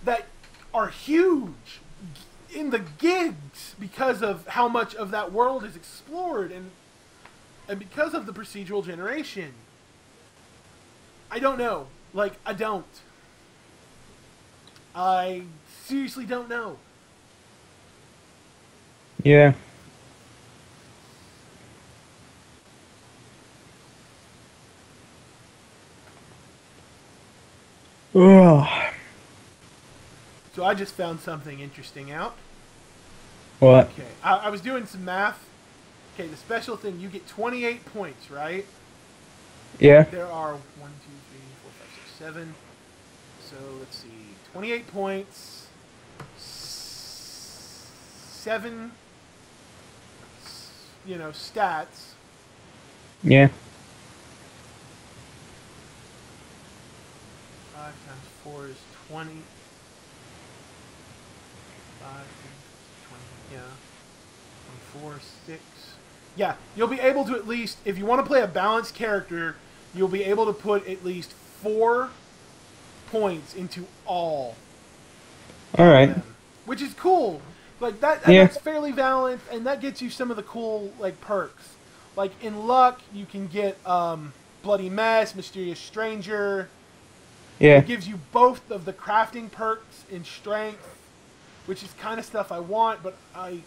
that are huge in the gigs because of how much of that world is explored and because of the procedural generation. I don't know. Like, I don't. I seriously don't know. Yeah. Ugh. So I just found something interesting out. What? Okay, I was doing some math. Okay, the special thing, you get 28 points, right? Yeah. There are 1, 2, 3, 4, 5, 6, 7. So let's see, 28 points, 7, stats. Yeah. 5 times 4 is 20. 5 times 20, yeah. 24, 6. Yeah, you'll be able to at least, if you want to play a balanced character, you'll be able to put at least 4 points into all All of right. them, which is cool. Like that, and Yeah. that's fairly balanced, and that gets you some of the cool like perks. Like in luck, you can get Bloody Mess, Mysterious Stranger. Yeah. It gives you both of the crafting perks in strength, which is kind of stuff I want, but I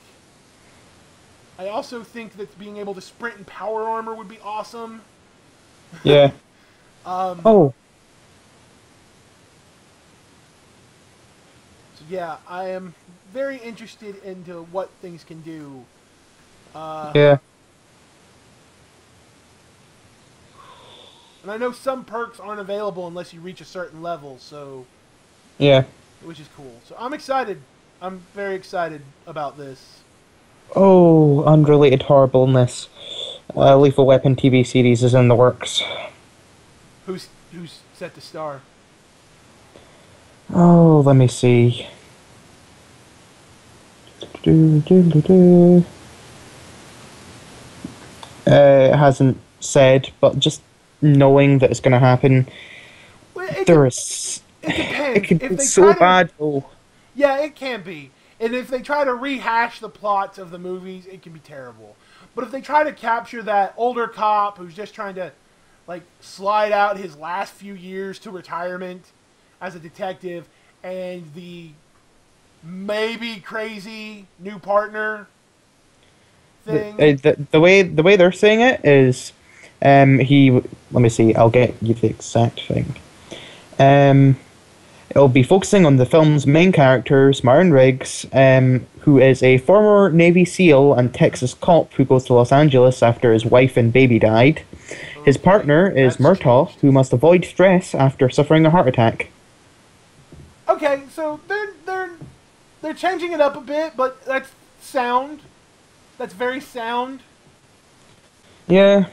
also think that being able to sprint in power armor would be awesome. Yeah. Oh. So yeah, I am very interested into what things can do. Yeah. And I know some perks aren't available unless you reach a certain level, so Yeah. which is cool. So I'm excited. I'm very excited about this. Oh, unrelated horribleness. What? Lethal Weapon TV series is in the works. Who's set to star? Oh, let me see. It hasn't said, but just knowing that it's going to happen, Well, there is. it It depends. could If be they so try to, bad, though. yeah, it can be. And if they try to rehash the plots of the movies, it can be terrible. But if they try to capture that older cop who's just trying to, like, slide out his last few years to retirement as a detective, and the maybe crazy new partner thing. The way they're saying it is, let me see. I'll get you the exact thing. Um, It'll be focusing on the film's main characters, Martin Riggs, who is a former Navy SEAL and Texas cop who goes to Los Angeles after his wife and baby died. His Okay, partner is that's Murtaugh, changed. who must avoid stress after suffering a heart attack. Okay, so they're changing it up a bit, but that's sound. That's very sound. Yeah.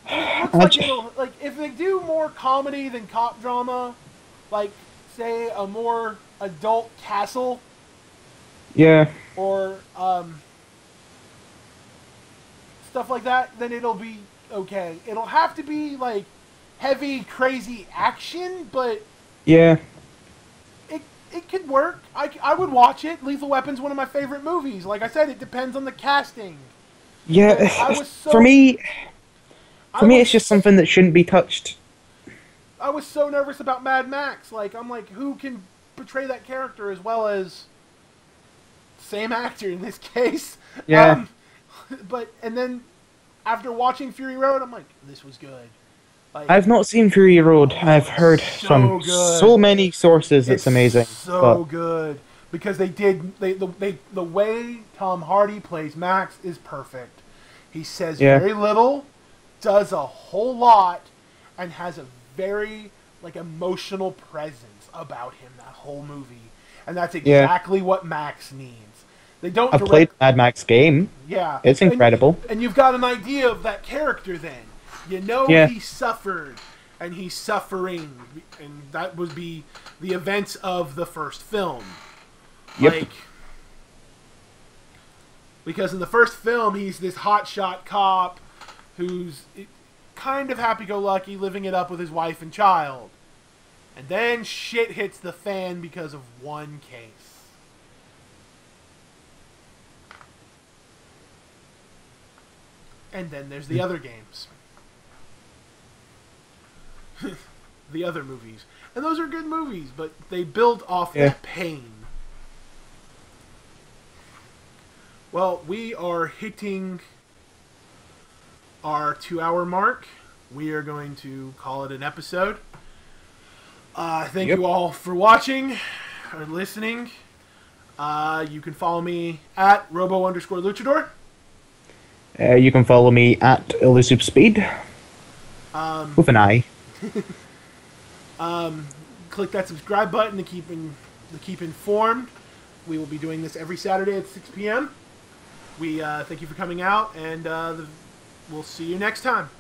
And it looks I like j- it'll like if they do more comedy than cop drama, like say a more adult Castle yeah. or stuff like that, then it'll be okay. It'll have to be like heavy, crazy action, but Yeah. it could work. I would watch it. Lethal Weapon's one of my favorite movies. Like I said, it depends on the casting. And Yeah. For me, I it's just was something that shouldn't be touched. I was so nervous about Mad Max. Like I'm like, who can portray that character as well as same actor in this case? Yeah. But and then after watching Fury Road, I'm like, this was good. Like I've not seen Fury Road. I've heard so from good. so many sources it's amazing. So But good because the way Tom Hardy plays Max is perfect. He says Yeah. very little, does a whole lot, and has a very like emotional presence about him that whole movie, and that's Yeah. exactly what Max needs. They don't I've played direct, Mad Max game. yeah, It's incredible. and you've got an idea of that character. Then you know Yeah. he suffered, and he's suffering, and that would be the events of the first film. Yep. Like, because in the first film, he's this hotshot cop who's kind of happy-go-lucky, living it up with his wife and child. And then shit hits the fan because of one case. And then there's the other games. The other movies. And those are good movies, but they build off that pain. Well, we are hitting our 2-hour mark. We are going to call it an episode. Thank you all for watching or listening. You can follow me at robo_luchador. You can follow me at Elusive Speed. With an eye. Click that subscribe button to keep informed. We will be doing this every Saturday at 6 p.m. We thank you for coming out, and we'll see you next time.